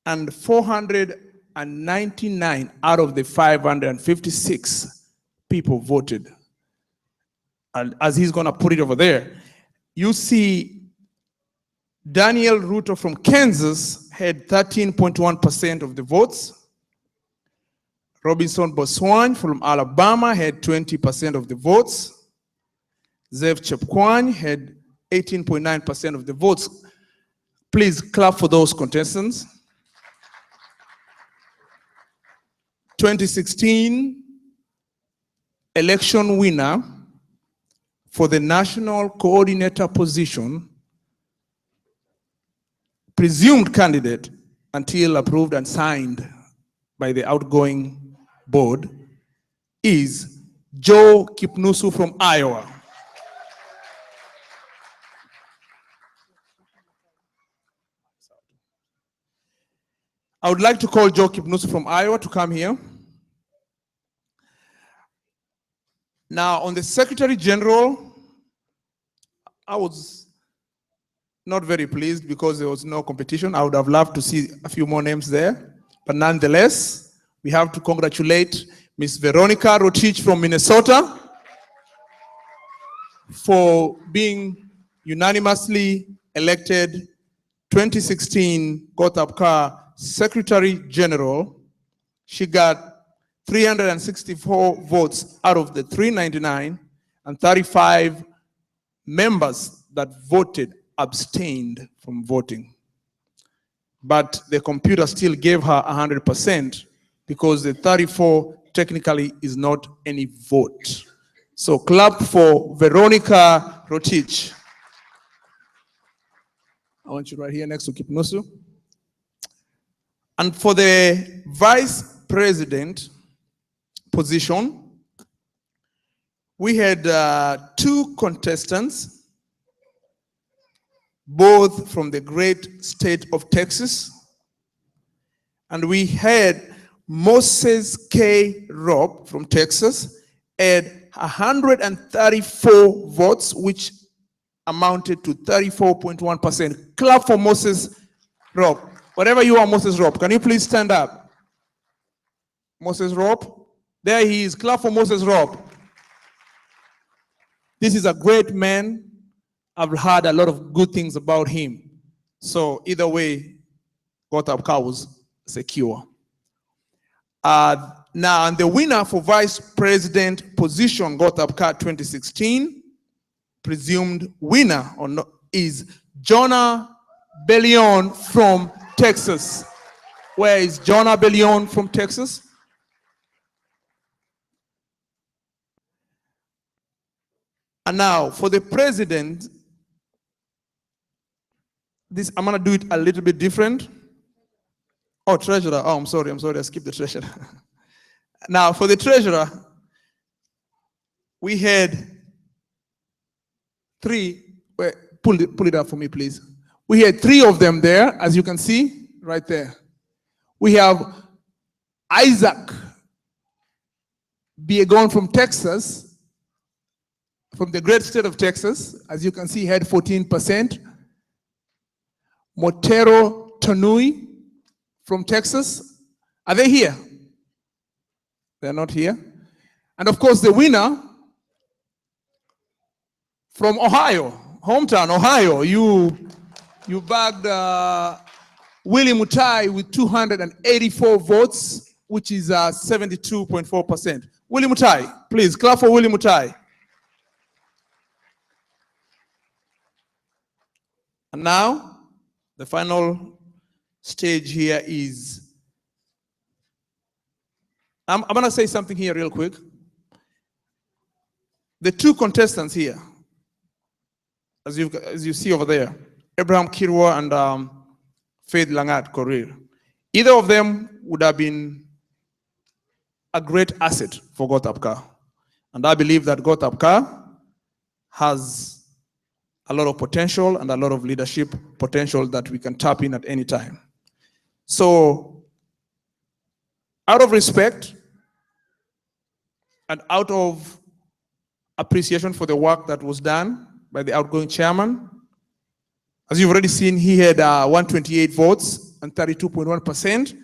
and 499 out of the 556 people voted. And as he's going to put it over there, you see Daniel Ruto from Kansas had 13.1% of the votes. Robinson Boswan from Alabama had 20% of the votes. Zev Chepkwany had 18.9% of the votes. Please clap for those contestants. 2016 election winner for the national coordinator position, presumed candidate until approved and signed by the outgoing board, is Joe Kipnusu from Iowa. I would like to call Joe Kipnusu from Iowa to come here. Now, on the Secretary General, I was not very pleased because there was no competition. I would have loved to see a few more names there. But nonetheless, we have to congratulate Ms. Veronica Rotich from Minnesota for being unanimously elected 2016 Gotabgaa Secretary General. She got 364 votes out of the 399, and 35 members that voted abstained from voting. But the computer still gave her 100% because the 34 technically is not any vote. So clap for Veronica Rotich. I want you right here next to Kipnusu. And for the vice president position, we had 2 contestants, both from the great state of Texas. And we had Moses K. Rob from Texas had 134 votes, which amounted to 34.1%. Clap for Moses Rob. Whatever you are, Moses Rob, can you please stand up? Moses Rob. There he is. Clap for Moses Rob. This is a great man. I've heard a lot of good things about him. So either way, Gotabgaa was secure. Now, and the winner for vice president position, Gotabgaa 2016, presumed winner or not, is Jonah Bellion from Texas. Where is Jonah Bellion from Texas? And now for the president, this I'm gonna do it a little bit different. Oh, treasurer. Oh, I'm sorry, I skipped the treasurer. Now for the treasurer, we had 3. Wait, pull it up for me, please. We had 3 of them there, as you can see right there. We have Isaac Biegon from Texas, from the great state of Texas. As you can see, he had 14%. Motero Tanui from Texas. Are they here? They're not here. And of course, the winner from Ohio, hometown, Ohio, you bagged Willie Mutai with 284 votes, which is 72.4%. Willie Mutai, please clap for Willie Mutai. And now, the final stage here is, I'm going to say something here real quick. The two contestants here, as you see over there, Abraham Kirwa and Faith Langat Korir, either of them would have been a great asset for Gotabgaa. And I believe that Gotabgaa has a lot of potential and a lot of leadership potential that we can tap in at any time. So, out of respect and out of appreciation for the work that was done by the outgoing chairman, as you've already seen, he had 128 votes and 32.1%.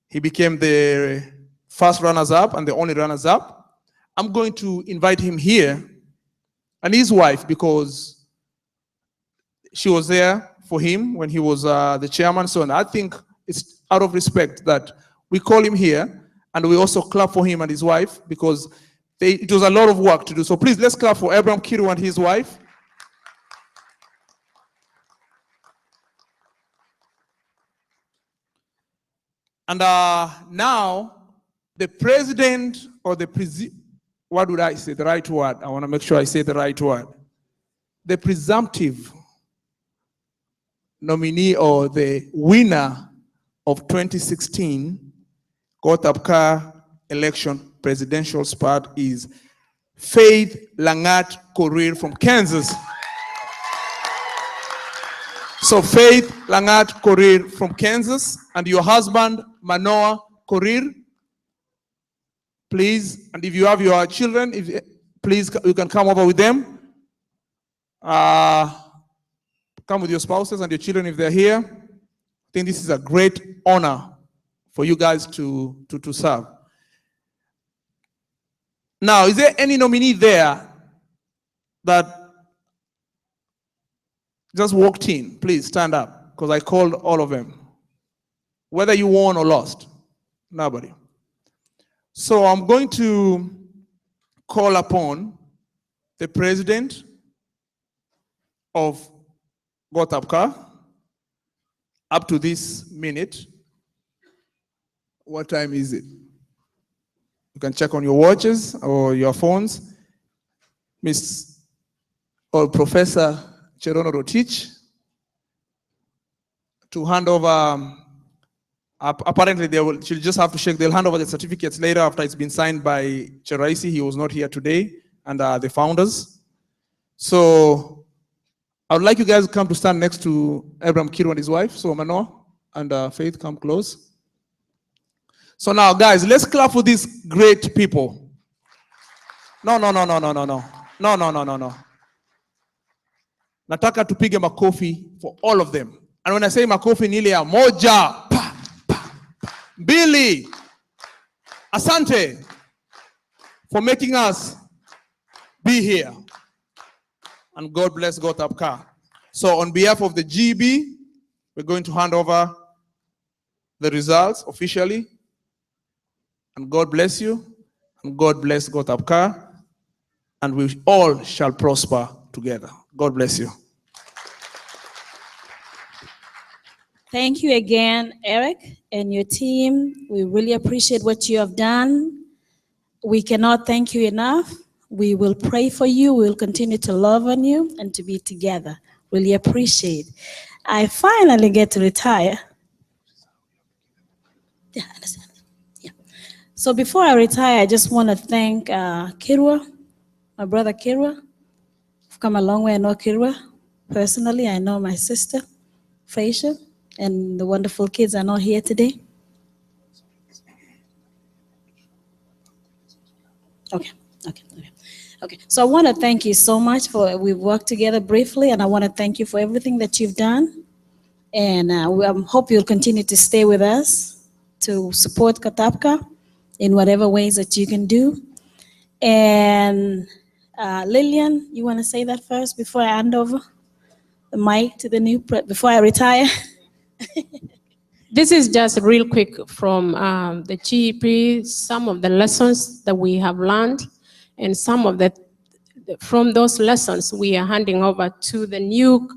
He became the first runners-up and the only runners-up. I'm going to invite him here and his wife, because she was there for him when he was the chairman. So, and I think it's out of respect that we call him here, and we also clap for him and his wife, because it was a lot of work to do. So please, let's clap for Abraham Kiru and his wife. And now, the president or what would I say, the right word? I want to make sure I say the right word. The presumptive nominee or the winner of 2016 Gotabgaa election presidential spot is Faith Langat Korir from Kansas. So Faith Langat Korir from Kansas, and your husband Manoa Korir, please, and if you have your children, please, you can come over with them. Come with your spouses and your children if they're here. I think this is a great honor for you guys to serve. Now, is there any nominee there that just walked in? Please stand up, because I called all of them. Whether you won or lost, nobody. So I'm going to call upon the president of Gotabgaa up to this minute. What time is it? You can check on your watches or your phones. Miss or Professor Cherono Rotich to hand over. Apparently, she'll just have to check. They'll hand over the certificates later after it's been signed by Cheraisi. He was not here today, and the founders. So I would like you guys to come to stand next to Abraham Kiru and his wife. So Manoa and Faith, come close. So now, guys, let's clap for these great people. No. Nataka tupige makofi for all of them. And when I say makofi, ni ile ya moja, Billy, asante for making us be here. And God bless Gotabgaa. So on behalf of the GB, we're going to hand over the results officially. And God bless you. And God bless Gotabgaa. And we all shall prosper together. God bless you. Thank you again, Eric, and your team. We really appreciate what you have done. We cannot thank you enough. We will pray for you. We will continue to love on you and to be together. Really appreciate. I finally get to retire. Yeah, I understand. Yeah. So before I retire, I just want to thank Kirwa, my brother Kirwa. I've come a long way. I know Kirwa personally. I know my sister, Faisha, and the wonderful kids are not here today. Okay. Okay, so I want to thank you so much for, we've worked together briefly, and I want to thank you for everything that you've done. And we hope you'll continue to stay with us to support Gotabgaa in whatever ways that you can do. And Lillian, you want to say that first before I hand over the mic to the new, before I retire? This is just real quick from the GEP, some of the lessons that we have learned, and some of from those lessons we are handing over to the new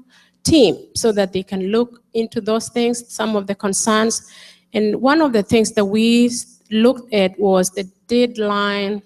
team so that they can look into those things, some of the concerns. And one of the things that we looked at was the deadline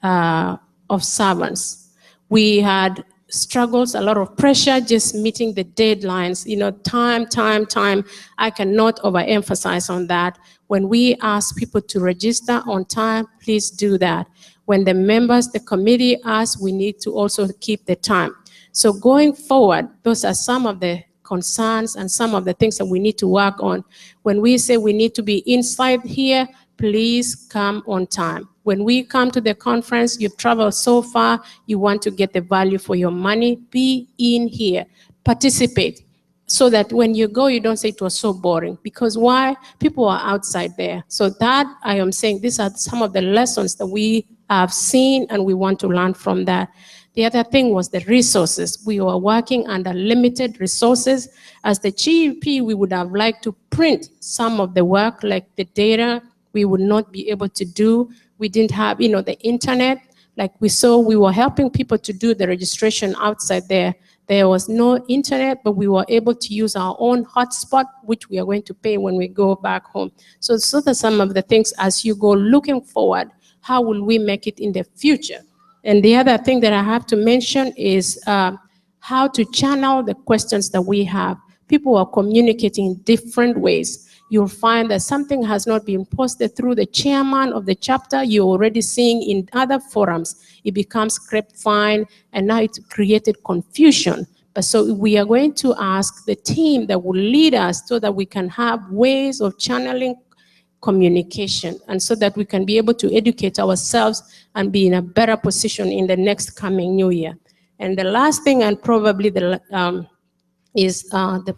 of servants. We had struggles, a lot of pressure, just meeting the deadlines, time. I cannot overemphasize on that. When we ask people to register on time, please do that. When the members, the committee ask, we need to also keep the time. So going forward, those are some of the concerns and some of the things that we need to work on. When we say we need to be inside here, please come on time. When we come to the conference, you've traveled so far, you want to get the value for your money, be in here, participate, so that when you go, you don't say it was so boring. Because why? People are outside there. So that, I am saying, these are some of the lessons that we have seen and we want to learn from that. The other thing was the resources. We were working under limited resources. As the GEP, we would have liked to print some of the work, like the data, we would not be able to do. We didn't have, the internet. Like we saw, we were helping people to do the registration outside there. There was no internet, but we were able to use our own hotspot, which we are going to pay when we go back home. So those are some of the things as you go looking forward, how will we make it in the future? And the other thing that I have to mention is how to channel the questions that we have. People are communicating in different ways. You'll find that something has not been posted through the chairman of the chapter. You're already seeing in other forums. It becomes grapevine, and now it's created confusion. But so we are going to ask the team that will lead us so that we can have ways of channeling communication, and so that we can be able to educate ourselves and be in a better position in the next coming new year. And the last thing, and probably the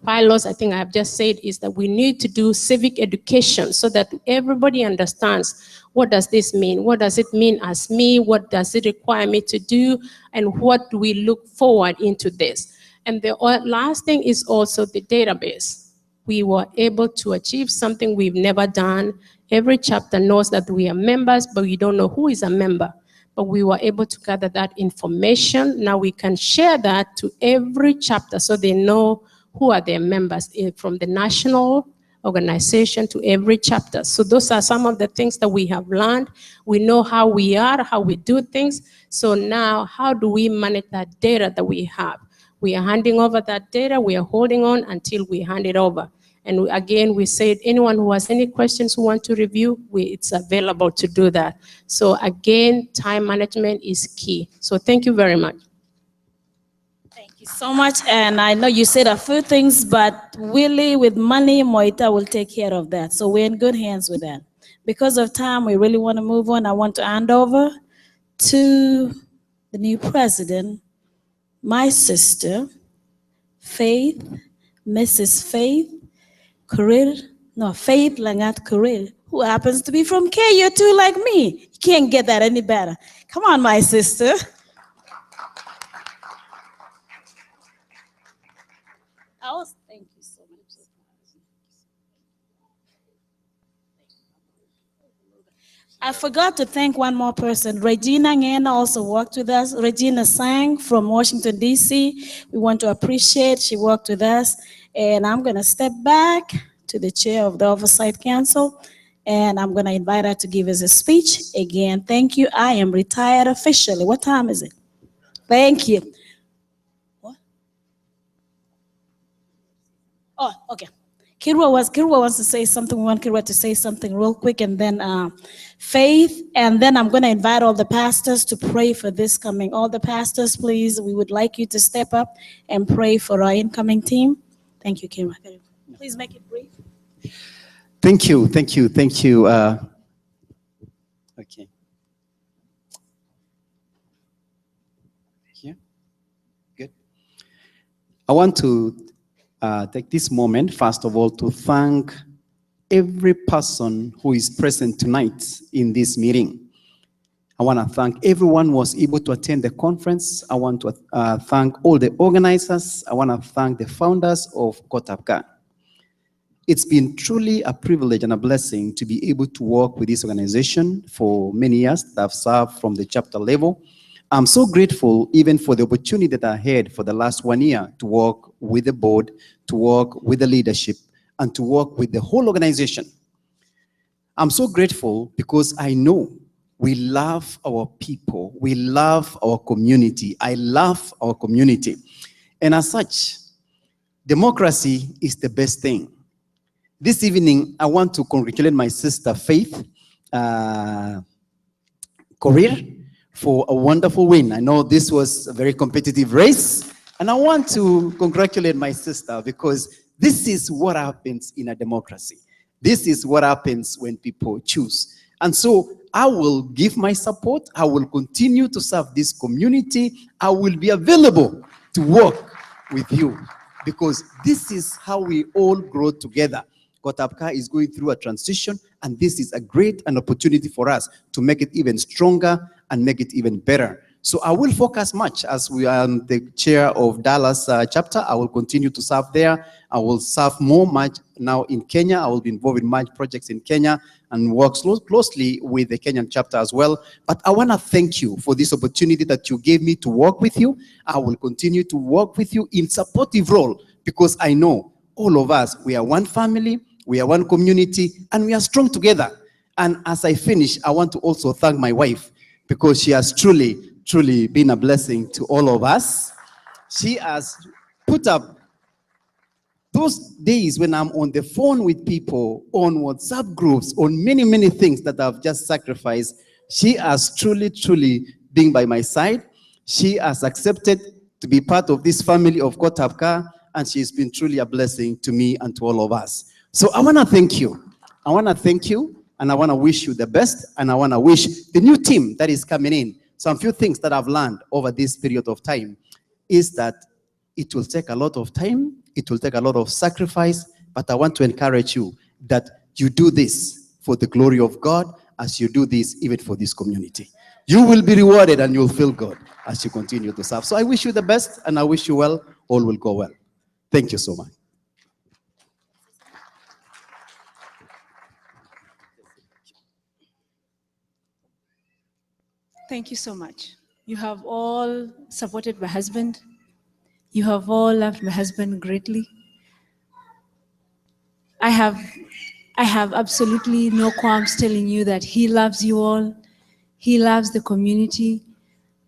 pilots, I think I have just said, is that we need to do civic education so that everybody understands, what does this mean? What does it mean as me? What does it require me to do? And what do we look forward into this? And the last thing is also the database. We were able to achieve something we've never done. Every chapter knows that we are members, but we don't know who is a member. But we were able to gather that information. Now we can share that to every chapter so they know who are their members, from the national organization to every chapter. So those are some of the things that we have learned. We know how we are, how we do things. So now, how do we manage that data that we have? We are handing over that data. We are holding on until we hand it over. And again, we said anyone who has any questions who want to review, it's available to do that. So again, time management is key. So thank you very much. Thank you so much. And I know you said a few things, but Willie with money, Moita will take care of that. So we're in good hands with that. Because of time, we really want to move on. I want to hand over to the new president, my sister, Faith, Mrs. Faith Langat Kurir, who happens to be from KU too, like me. You can't get that any better. Come on, my sister. Thank you so much. I forgot to thank one more person. Regina Ngena also worked with us. Regina Sang from Washington, D.C. We want to appreciate, she worked with us. And I'm going to step back to the chair of the Oversight Council, and I'm going to invite her to give us a speech. Again, thank you. I am retired officially. What time is it? Thank you. What? Oh, okay. Kirwa wants to say something. We want Kirwa to say something real quick, and then Faith, and then I'm going to invite all the pastors to pray for this coming. All the pastors, please, we would like you to step up and pray for our incoming team. Thank you, Kirwa. Please make it brief. Thank you. Okay. I want to take this moment, first of all, to thank every person who is present tonight in this meeting. I want to thank everyone who was able to attend the conference. I want to thank all the organizers. I want to thank the founders of Gotabgaa. It's been truly a privilege and a blessing to be able to work with this organization for many years that I've served from the chapter level. I'm so grateful even for the opportunity that I had for the last 1 year to work with the board, to work with the leadership, and to work with the whole organization. I'm so grateful because I know we love our people. We love our community. I love our community. And as such, democracy is the best thing. This evening, I want to congratulate my sister, Faith Career, for a wonderful win. I know this was a very competitive race, and I want to congratulate my sister because this is what happens in a democracy. This is what happens when people choose. And so I will give my support. I will continue to serve this community. I will be available to work with you because this is how we all grow together. Gotabgaa is going through a transition, and this is a great opportunity for us to make it even stronger and make it even better. So I will focus much as we are the chair of Dallas chapter. I will continue to serve there. I will serve much now in Kenya. I will be involved in much projects in Kenya and work closely with the Kenyan chapter as well. But I want to thank you for this opportunity that you gave me to work with you. I will continue to work with you in supportive role because I know all of us, we are one family, we are one community, and we are strong together. And as I finish, I want to also thank my wife because she has truly been a blessing to all of us. She has put up those days when I'm on the phone with people, on WhatsApp groups, on many things that I've just sacrificed. She has truly been by my side. She has accepted to be part of this family of Gotabgaa, and she's been truly a blessing to me and to all of us. So I want to thank you. I want to thank you, and I want to wish you the best, and I want to wish the new team that is coming in. Some few things that I've learned over this period of time is that it will take a lot of time, it will take a lot of sacrifice, but I want to encourage you that you do this for the glory of God as you do this even for this community. You will be rewarded and you'll feel good as you continue to serve. So I wish you the best and I wish you well. All will go well. Thank you so much. Thank you so much. You have all supported my husband. You have all loved my husband greatly. I have absolutely no qualms telling you that he loves you all. He loves the community.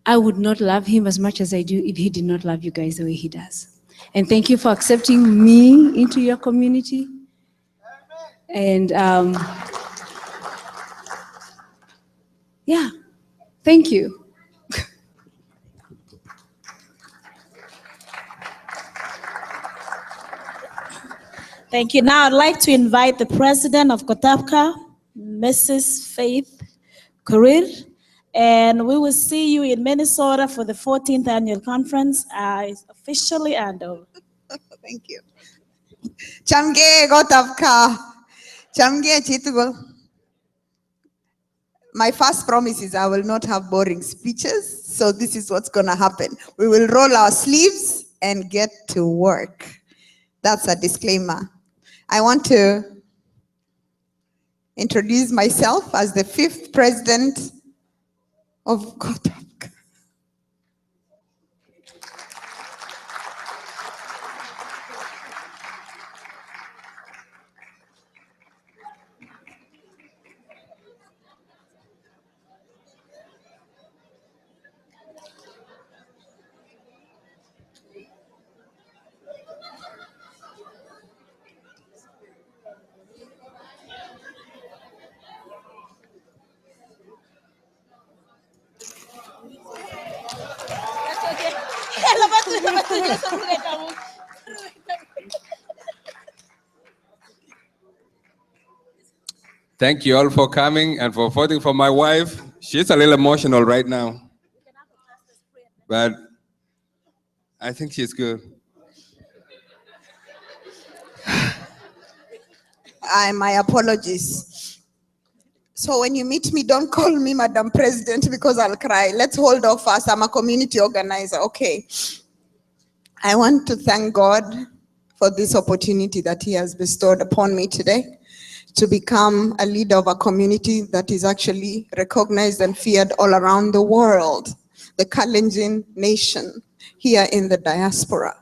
I would not love him as much as I do if he did not love you guys the way he does. And thank you for accepting me into your community. And yeah, thank you. Thank you. Now I'd like to invite the president of Gotabgaa, Mrs. Faith Career, and we will see you in Minnesota for the 14th annual conference. Officially Handover. Thank you. Chamge Gotabgaa. Chamge Chitugol. My first promise is I will not have boring speeches, so this is what's going to happen. We will roll our sleeves and get to work. That's a disclaimer. I want to introduce myself as the 5th president of Gotabgaa. Thank you all for coming and for voting for my wife. She's a little emotional right now, but I think she's good. My apologies. So when you meet me, don't call me Madam President because I'll cry. Let's hold off first. I'm a community organizer. Okay. I want to thank God for this opportunity that He has bestowed upon me today to become a leader of a community that is actually recognized and feared all around the world, the Kalenjin nation here in the diaspora.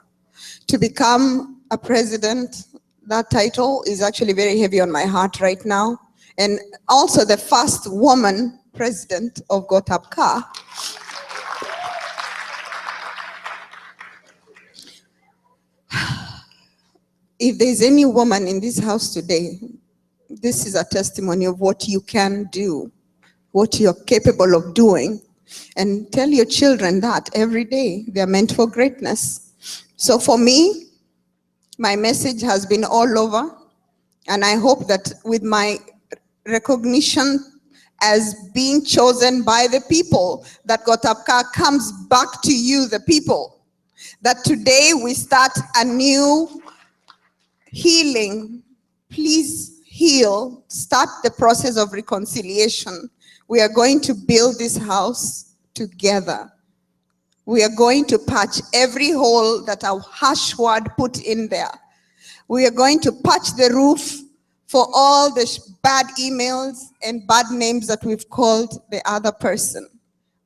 To become a president, that title is actually very heavy on my heart right now. And also the first woman president of Gotabgaa. If there's any woman in this house today, this is a testimony of what you can do, what you're capable of doing. And tell your children that every day they're meant for greatness. So for me, my message has been all over. And I hope that with my recognition as being chosen by the people, that Gotabgaa comes back to you, the people. That today we start a new healing. Please heal, start the process of reconciliation. We are going to build this house together. We are going to patch every hole that a harsh word put in there. We are going to patch the roof for all the bad emails and bad names that we've called the other person.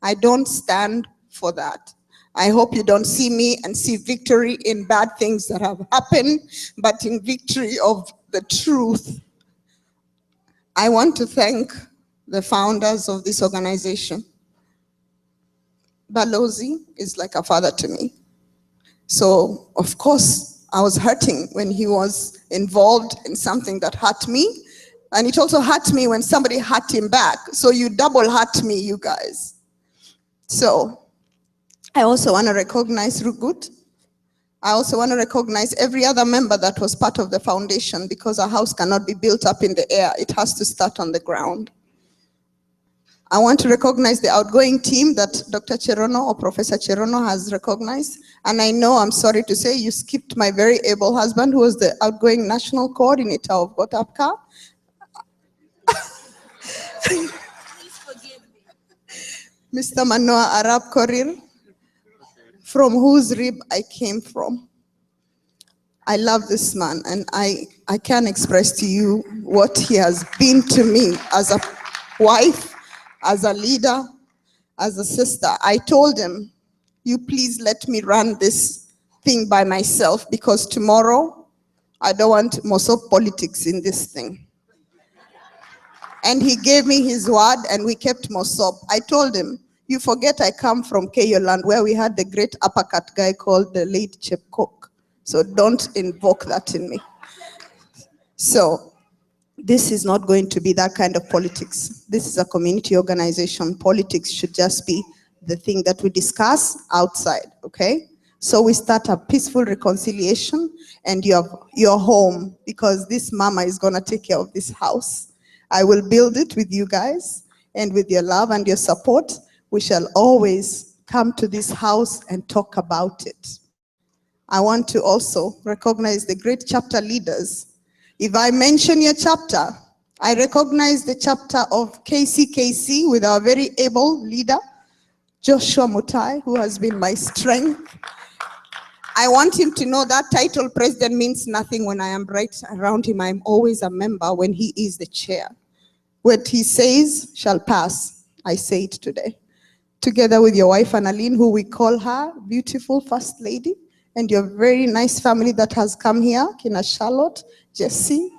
I don't stand for that. I hope you don't see me and see victory in bad things that have happened, but in victory of the truth. I want to thank the founders of this organization. Balozi is like a father to me. So, of course, I was hurting when he was involved in something that hurt me. And it also hurt me when somebody hurt him back. So you double hurt me, you guys. So, I also want to recognize Rugut. I also want to recognize every other member that was part of the foundation, because a house cannot be built up in the air. It has to start on the ground. I want to recognize the outgoing team that Dr. Cherono or Professor Cherono has recognized. And I know, I'm sorry to say, you skipped my very able husband, who was the outgoing national coordinator of Gotabgaa. Mr. Manoa Araap Korir, from whose rib I came from. I love this man, and I can't express to you what he has been to me as a wife, as a leader, as a sister. I told him, you please let me run this thing by myself, because tomorrow I don't want Mosop politics in this thing. And he gave me his word, and we kept Mosop. I told him, you forget I come from Keyo land, where we had the great uppercut guy called the late Kipkoeech. So don't invoke that in me. So this is not going to be that kind of politics. This is a community organization. Politics should just be the thing that we discuss outside, okay? So we start a peaceful reconciliation, and you're home, because this mama is gonna take care of this house. I will build it with you guys, and with your love and your support, we shall always come to this house and talk about it. I want to also recognize the great chapter leaders. If I mention your chapter, I recognize the chapter of KCKC with our very able leader, Joshua Mutai, who has been my strength. I want him to know that title president means nothing when I am right around him. I'm always a member when he is the chair. What he says shall pass. I say it today. Together with your wife, Annalene, who we call her beautiful first lady, and your very nice family that has come here, Kina Charlotte, Jesse,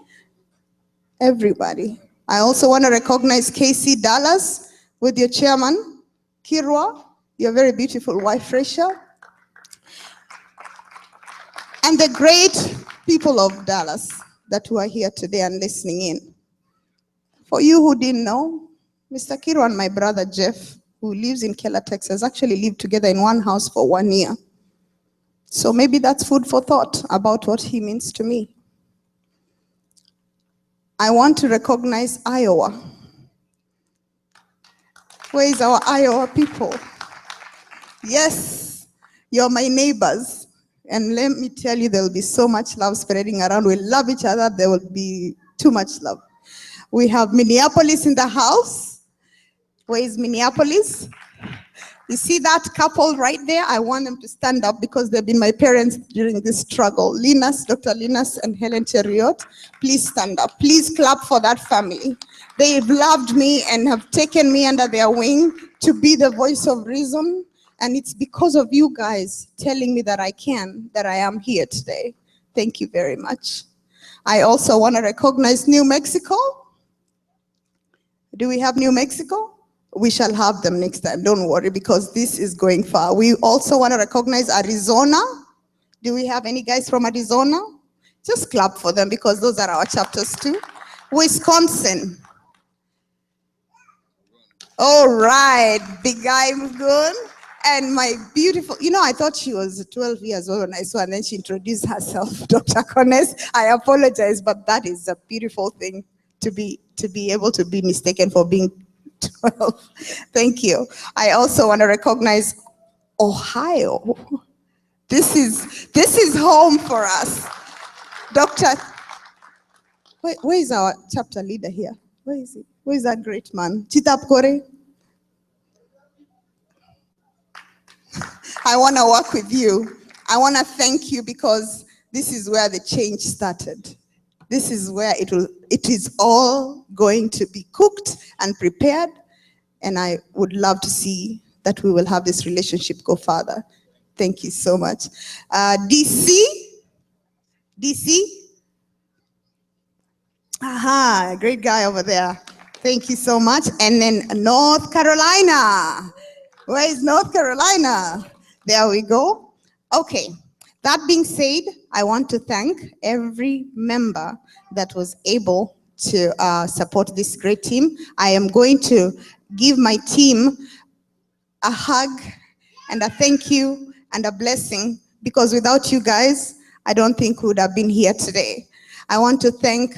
everybody. I also want to recognize KC Dallas with your chairman, Kirwa, your very beautiful wife, Rachel, and the great people of Dallas that who are here today and listening in. For you who didn't know, Mr. Kirwa and my brother Jeff, who lives in Keller, Texas, actually lived together in one house for 1 year. So maybe that's food for thought about what he means to me. I want to recognize Iowa. Where is our Iowa people? Yes, you're my neighbors. And let me tell you, there will be so much love spreading around. We'll love each other. There will be Too much love. We have Minneapolis in the house. Where is Minneapolis? You see that couple right there? I want them to stand up because they've been my parents during this struggle. Linus, Dr. Linus and Helen Cheriot, please stand up. Please clap for that family. They've loved me and have taken me under their wing to be the voice of reason. And it's because of you guys telling me that I am here today. Thank you very much. I also want to recognize New Mexico. Do we have New Mexico? We shall have them next time, don't worry, because this is going far. We also want to recognize Arizona. Do we have any guys from Arizona? Just clap for them because those are our chapters too. Wisconsin. All right, big guy Mugun. And my beautiful, I thought she was 12 years old when I saw her, and then she introduced herself, Dr. Connes. I apologize, but that is a beautiful thing to be able to be mistaken for being 12. Thank you. I also want to recognize Ohio. This is home for us. Where is our chapter leader here? Where is he? Where is that great man? Chitap Kore? I want to work with you. I want to thank you because this is where the change started. This is where it is all going to be cooked and prepared. And I would love to see that we will have this relationship go further. Thank you so much. DC? Aha, great guy over there. Thank you so much. And then North Carolina. Where is North Carolina? There we go. Okay, that being said, I want to thank every member that was able to support this great team. I am going to give my team a hug and a thank you and a blessing because without you guys, I don't think we would have been here today. I want to thank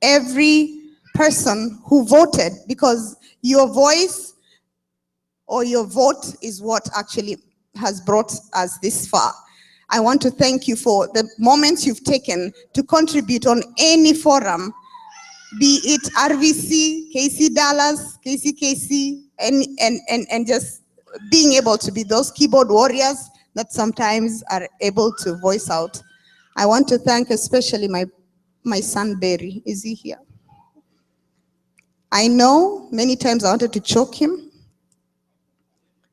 every person who voted because your voice or your vote is what actually has brought us this far. I want to thank you for the moments you've taken to contribute on any forum, be it RVC, KC Dallas, KC, and just being able to be those keyboard warriors that sometimes are able to voice out. I want to thank especially my son Barry. Is he here? I know many times I wanted to choke him,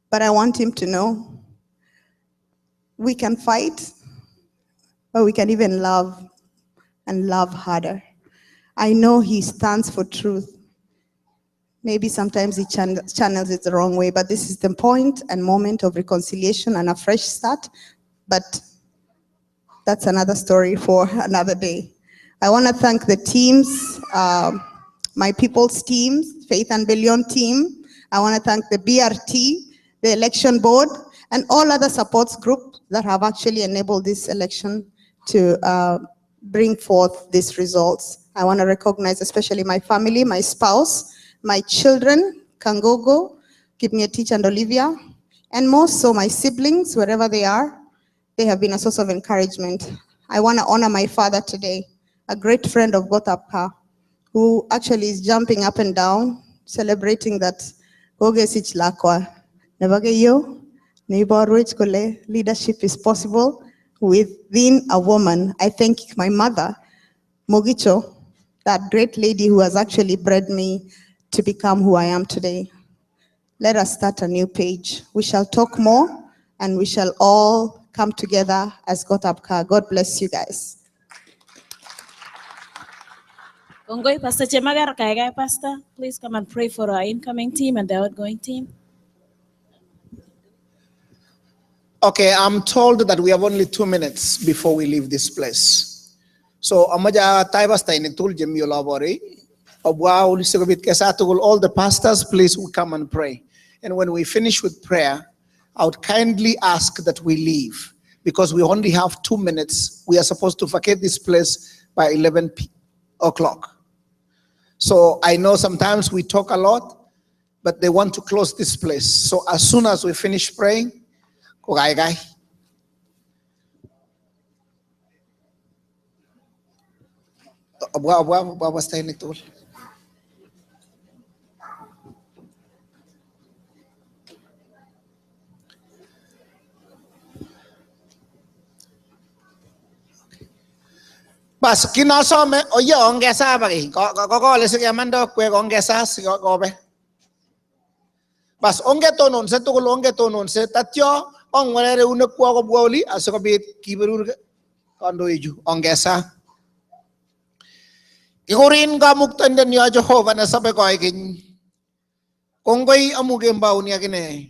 but I want him to know we can fight, but we can even love and love harder. I know he stands for truth. Maybe sometimes he channels it the wrong way, but this is the point and moment of reconciliation and a fresh start. But that's another story for another day. I want to thank the teams, my people's teams, Faith and Billion team. I want to thank the BRT, the election board, and all other supports groups that have actually enabled this election to bring forth these results. I want to recognize especially my family, my spouse, my children, Kangogo, Kipkoeech and Olivia, and most so my siblings, wherever they are. They have been a source of encouragement. I want to honor my father today, a great friend of Gotabgaa, who actually is jumping up and down, celebrating that Gogesich Lakwa. Nevageyo, leadership is possible within a woman. I thank my mother, Mogicho, that great lady who has actually bred me to become who I am today. Let us start a new page. We shall talk more and we shall all come together as Gotabgaa. God bless you guys. Kongoi, Pastor Chemagar, Kaigai Pastor, please come and pray for our incoming team and the outgoing team. Okay, I'm told that we have only 2 minutes before we leave this place. So, amaja taibasta initul jemi olabori. All the pastors, please come and pray. And when we finish with prayer, I would kindly ask that we leave because we only have 2 minutes. We are supposed to vacate this place by 11 o'clock. So I know sometimes we talk a lot, but they want to close this place. So as soon as we finish praying, Abwa stay ni tol. Bas kinasome oye ongeza bagi ko le sige mando kwe ongeza sige gobe. Bas onge tonon se tugul onge tonon se tatyo ongwere une kwa ko bwoli asikobit kiberur kondo iju ongeza. Ikurin kamuktan niyo Jehovah na sabi ko ikin kongkoy amuge mbauni akine.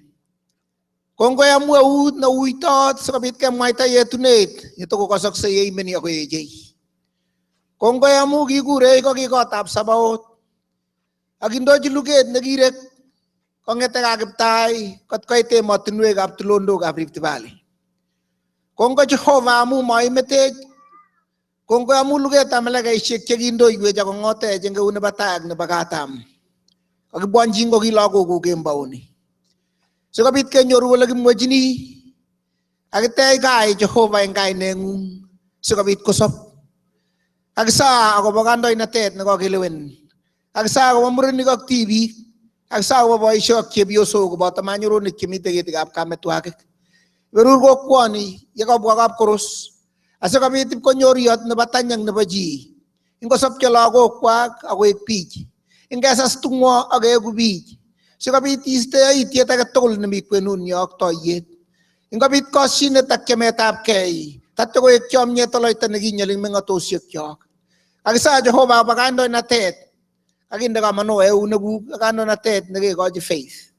Kongkoy amu ut na uitot sikobit ke mwaita yetunet ito ko kasok sa yemen ako yejay. Kongkoy amu gigure ko gigotap sabaot. Agindo juluget nagirek kongete kagiptay kot koy te motinwek ap tulondo ap Rift Valley. Kongkoy Jehovah amu maimetej. Kongkoy amu luget amalaga ishek chegindo igweja kongote jenge une batag na bagatam. Kagibuanjing ko gilago ko gembauni. So kapit kenyoru lagi mwajini. Agitay kay Jehovah engkay nengung. So kapit kusop. Agsa ako bagandoy na tet na kagilawin. Agsa ako mamurin ni kag TV. Agsa ako baboy siya kibyoso ko bata manyuro ni kimitigit kap kametuakik. Berur ko kwani yakaw buwakap kurus. Asa kami itip ko nyoriyot na batanyang na baji. Ingo sap kalago kwak ako ipij. Inga sa stungo agay gubij. So kami itiste itiya tagatol na mikwenun yok toyet. Ingo bit ko sinetak kemetap kay. Tatyo ko ikyom niya taloy tanaginyaling mga tosyok yok. Agsa Jehovah bagando na tet. Aginda ka mano unagu agando na tet nagay God faith.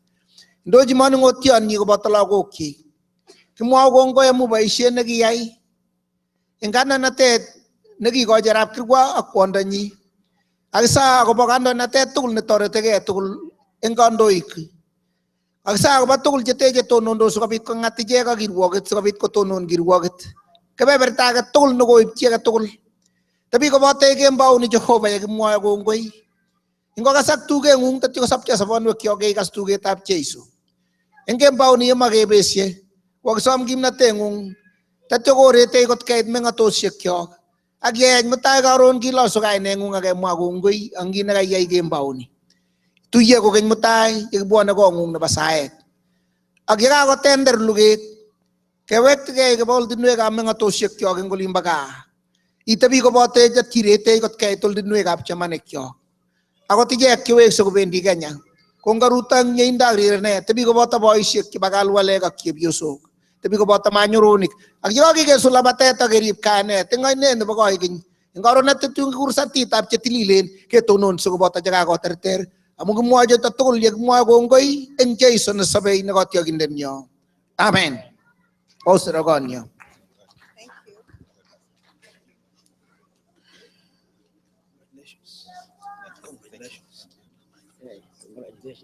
Doji manungot yan ni ko batalago ki. Kumuha ko ngo yamu ba isye nagiyay. Ingana na tet nagi ko jarap kirwa akwanda ni. Agsa ako bagando na tet tukul na tore tege tukul engando ik. Agsa ako batukul jete jeto nondo sukabit ko ngati jega girwagit sukabit ko tonon girwagit. Kabe bertaga tukul nugo ipchega tukul. Tapi ko bate kembao ni Jehovah ya kumuha ko ngoy. Ingo kasak tuge ngung tatyo sapcha sa vanwe kyo gay kas tuge tap Jesu. Engkembao ni magebesye. Wag som gim na tengong tatyo ko rete kot kait mga tosyek kyo. Agyan mo tayo karoon kilo so kaya nengung agay mga gungoy ang ginagayay kembao ni. Tuya ko kany mo tayo ikbuwan na ko ngung nabasayet. Agyan ako tender lugit. Kewek tigay kabawal dinwe ka mga tosyek kyo aging kulimbaga. Itabi ko bote jat kirete kot kay tol dinwe kap chamanek yo. Ako tijek kewek so kubendi kanya. Kung garutang niya indag rirene, tabi ko bota boy shik kibagal wale ka kibiyosok. Tabi ko bota manyurunik. Ang yogi ke sulabate ta gerip kane, tingay ne no bagoy kin. Ang garo na tutung kursa titap chetililin ke tunon so bota jaga ko terter. Amo gumawa jat tatul yag gumawa gongoy en Jason na sabay na got yagin den yo. Amen. Osragon yo.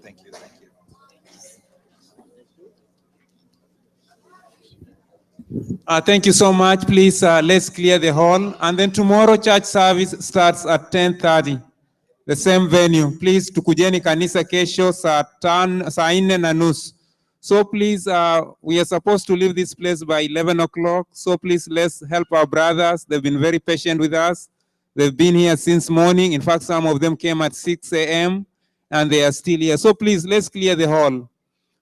Thank you. Thank you so much. Please, let's clear the hall. And then tomorrow church service starts at 10:30, the same venue. Please, tukujeni kanisa kesho saa 4 na nusu. So please, we are supposed to leave this place by 11 o'clock. So please, let's help our brothers. They've been very patient with us. They've been here since morning. In fact, some of them came at 6 a.m. and they are still here. So please, let's clear the hall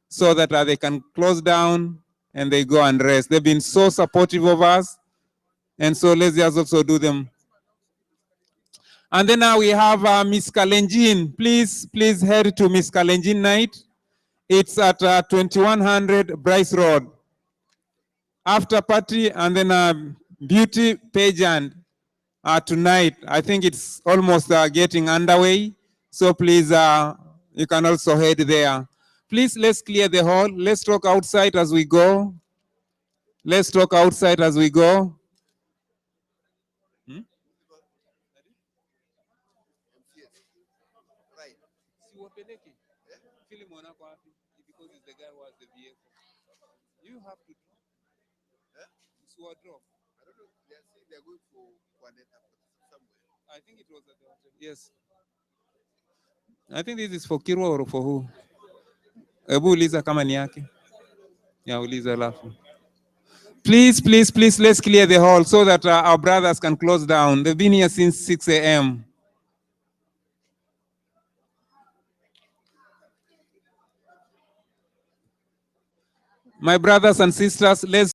so that they can close down and they go and rest. They've been so supportive of us. And so let's just also do them. And then now we have Miss Kalenjin. Please head to Miss Kalenjin night. It's at 2100 Bryce Road. After party and then a beauty pageant tonight. I think it's almost getting underway. So please, you can also head there. Please, let's clear the hall. Let's talk outside as we go. Let's talk outside as we go. You have to drop. I don't know. They're going for somewhere. I think it was at the hotel. Yes. I think this is for Kirwa or for who? Ebu uliza kama ni yake. Ya uliza alafu. Please, please, please, let's clear the hall so that our brothers can close down. They've been here since 6 a.m. My brothers and sisters, let's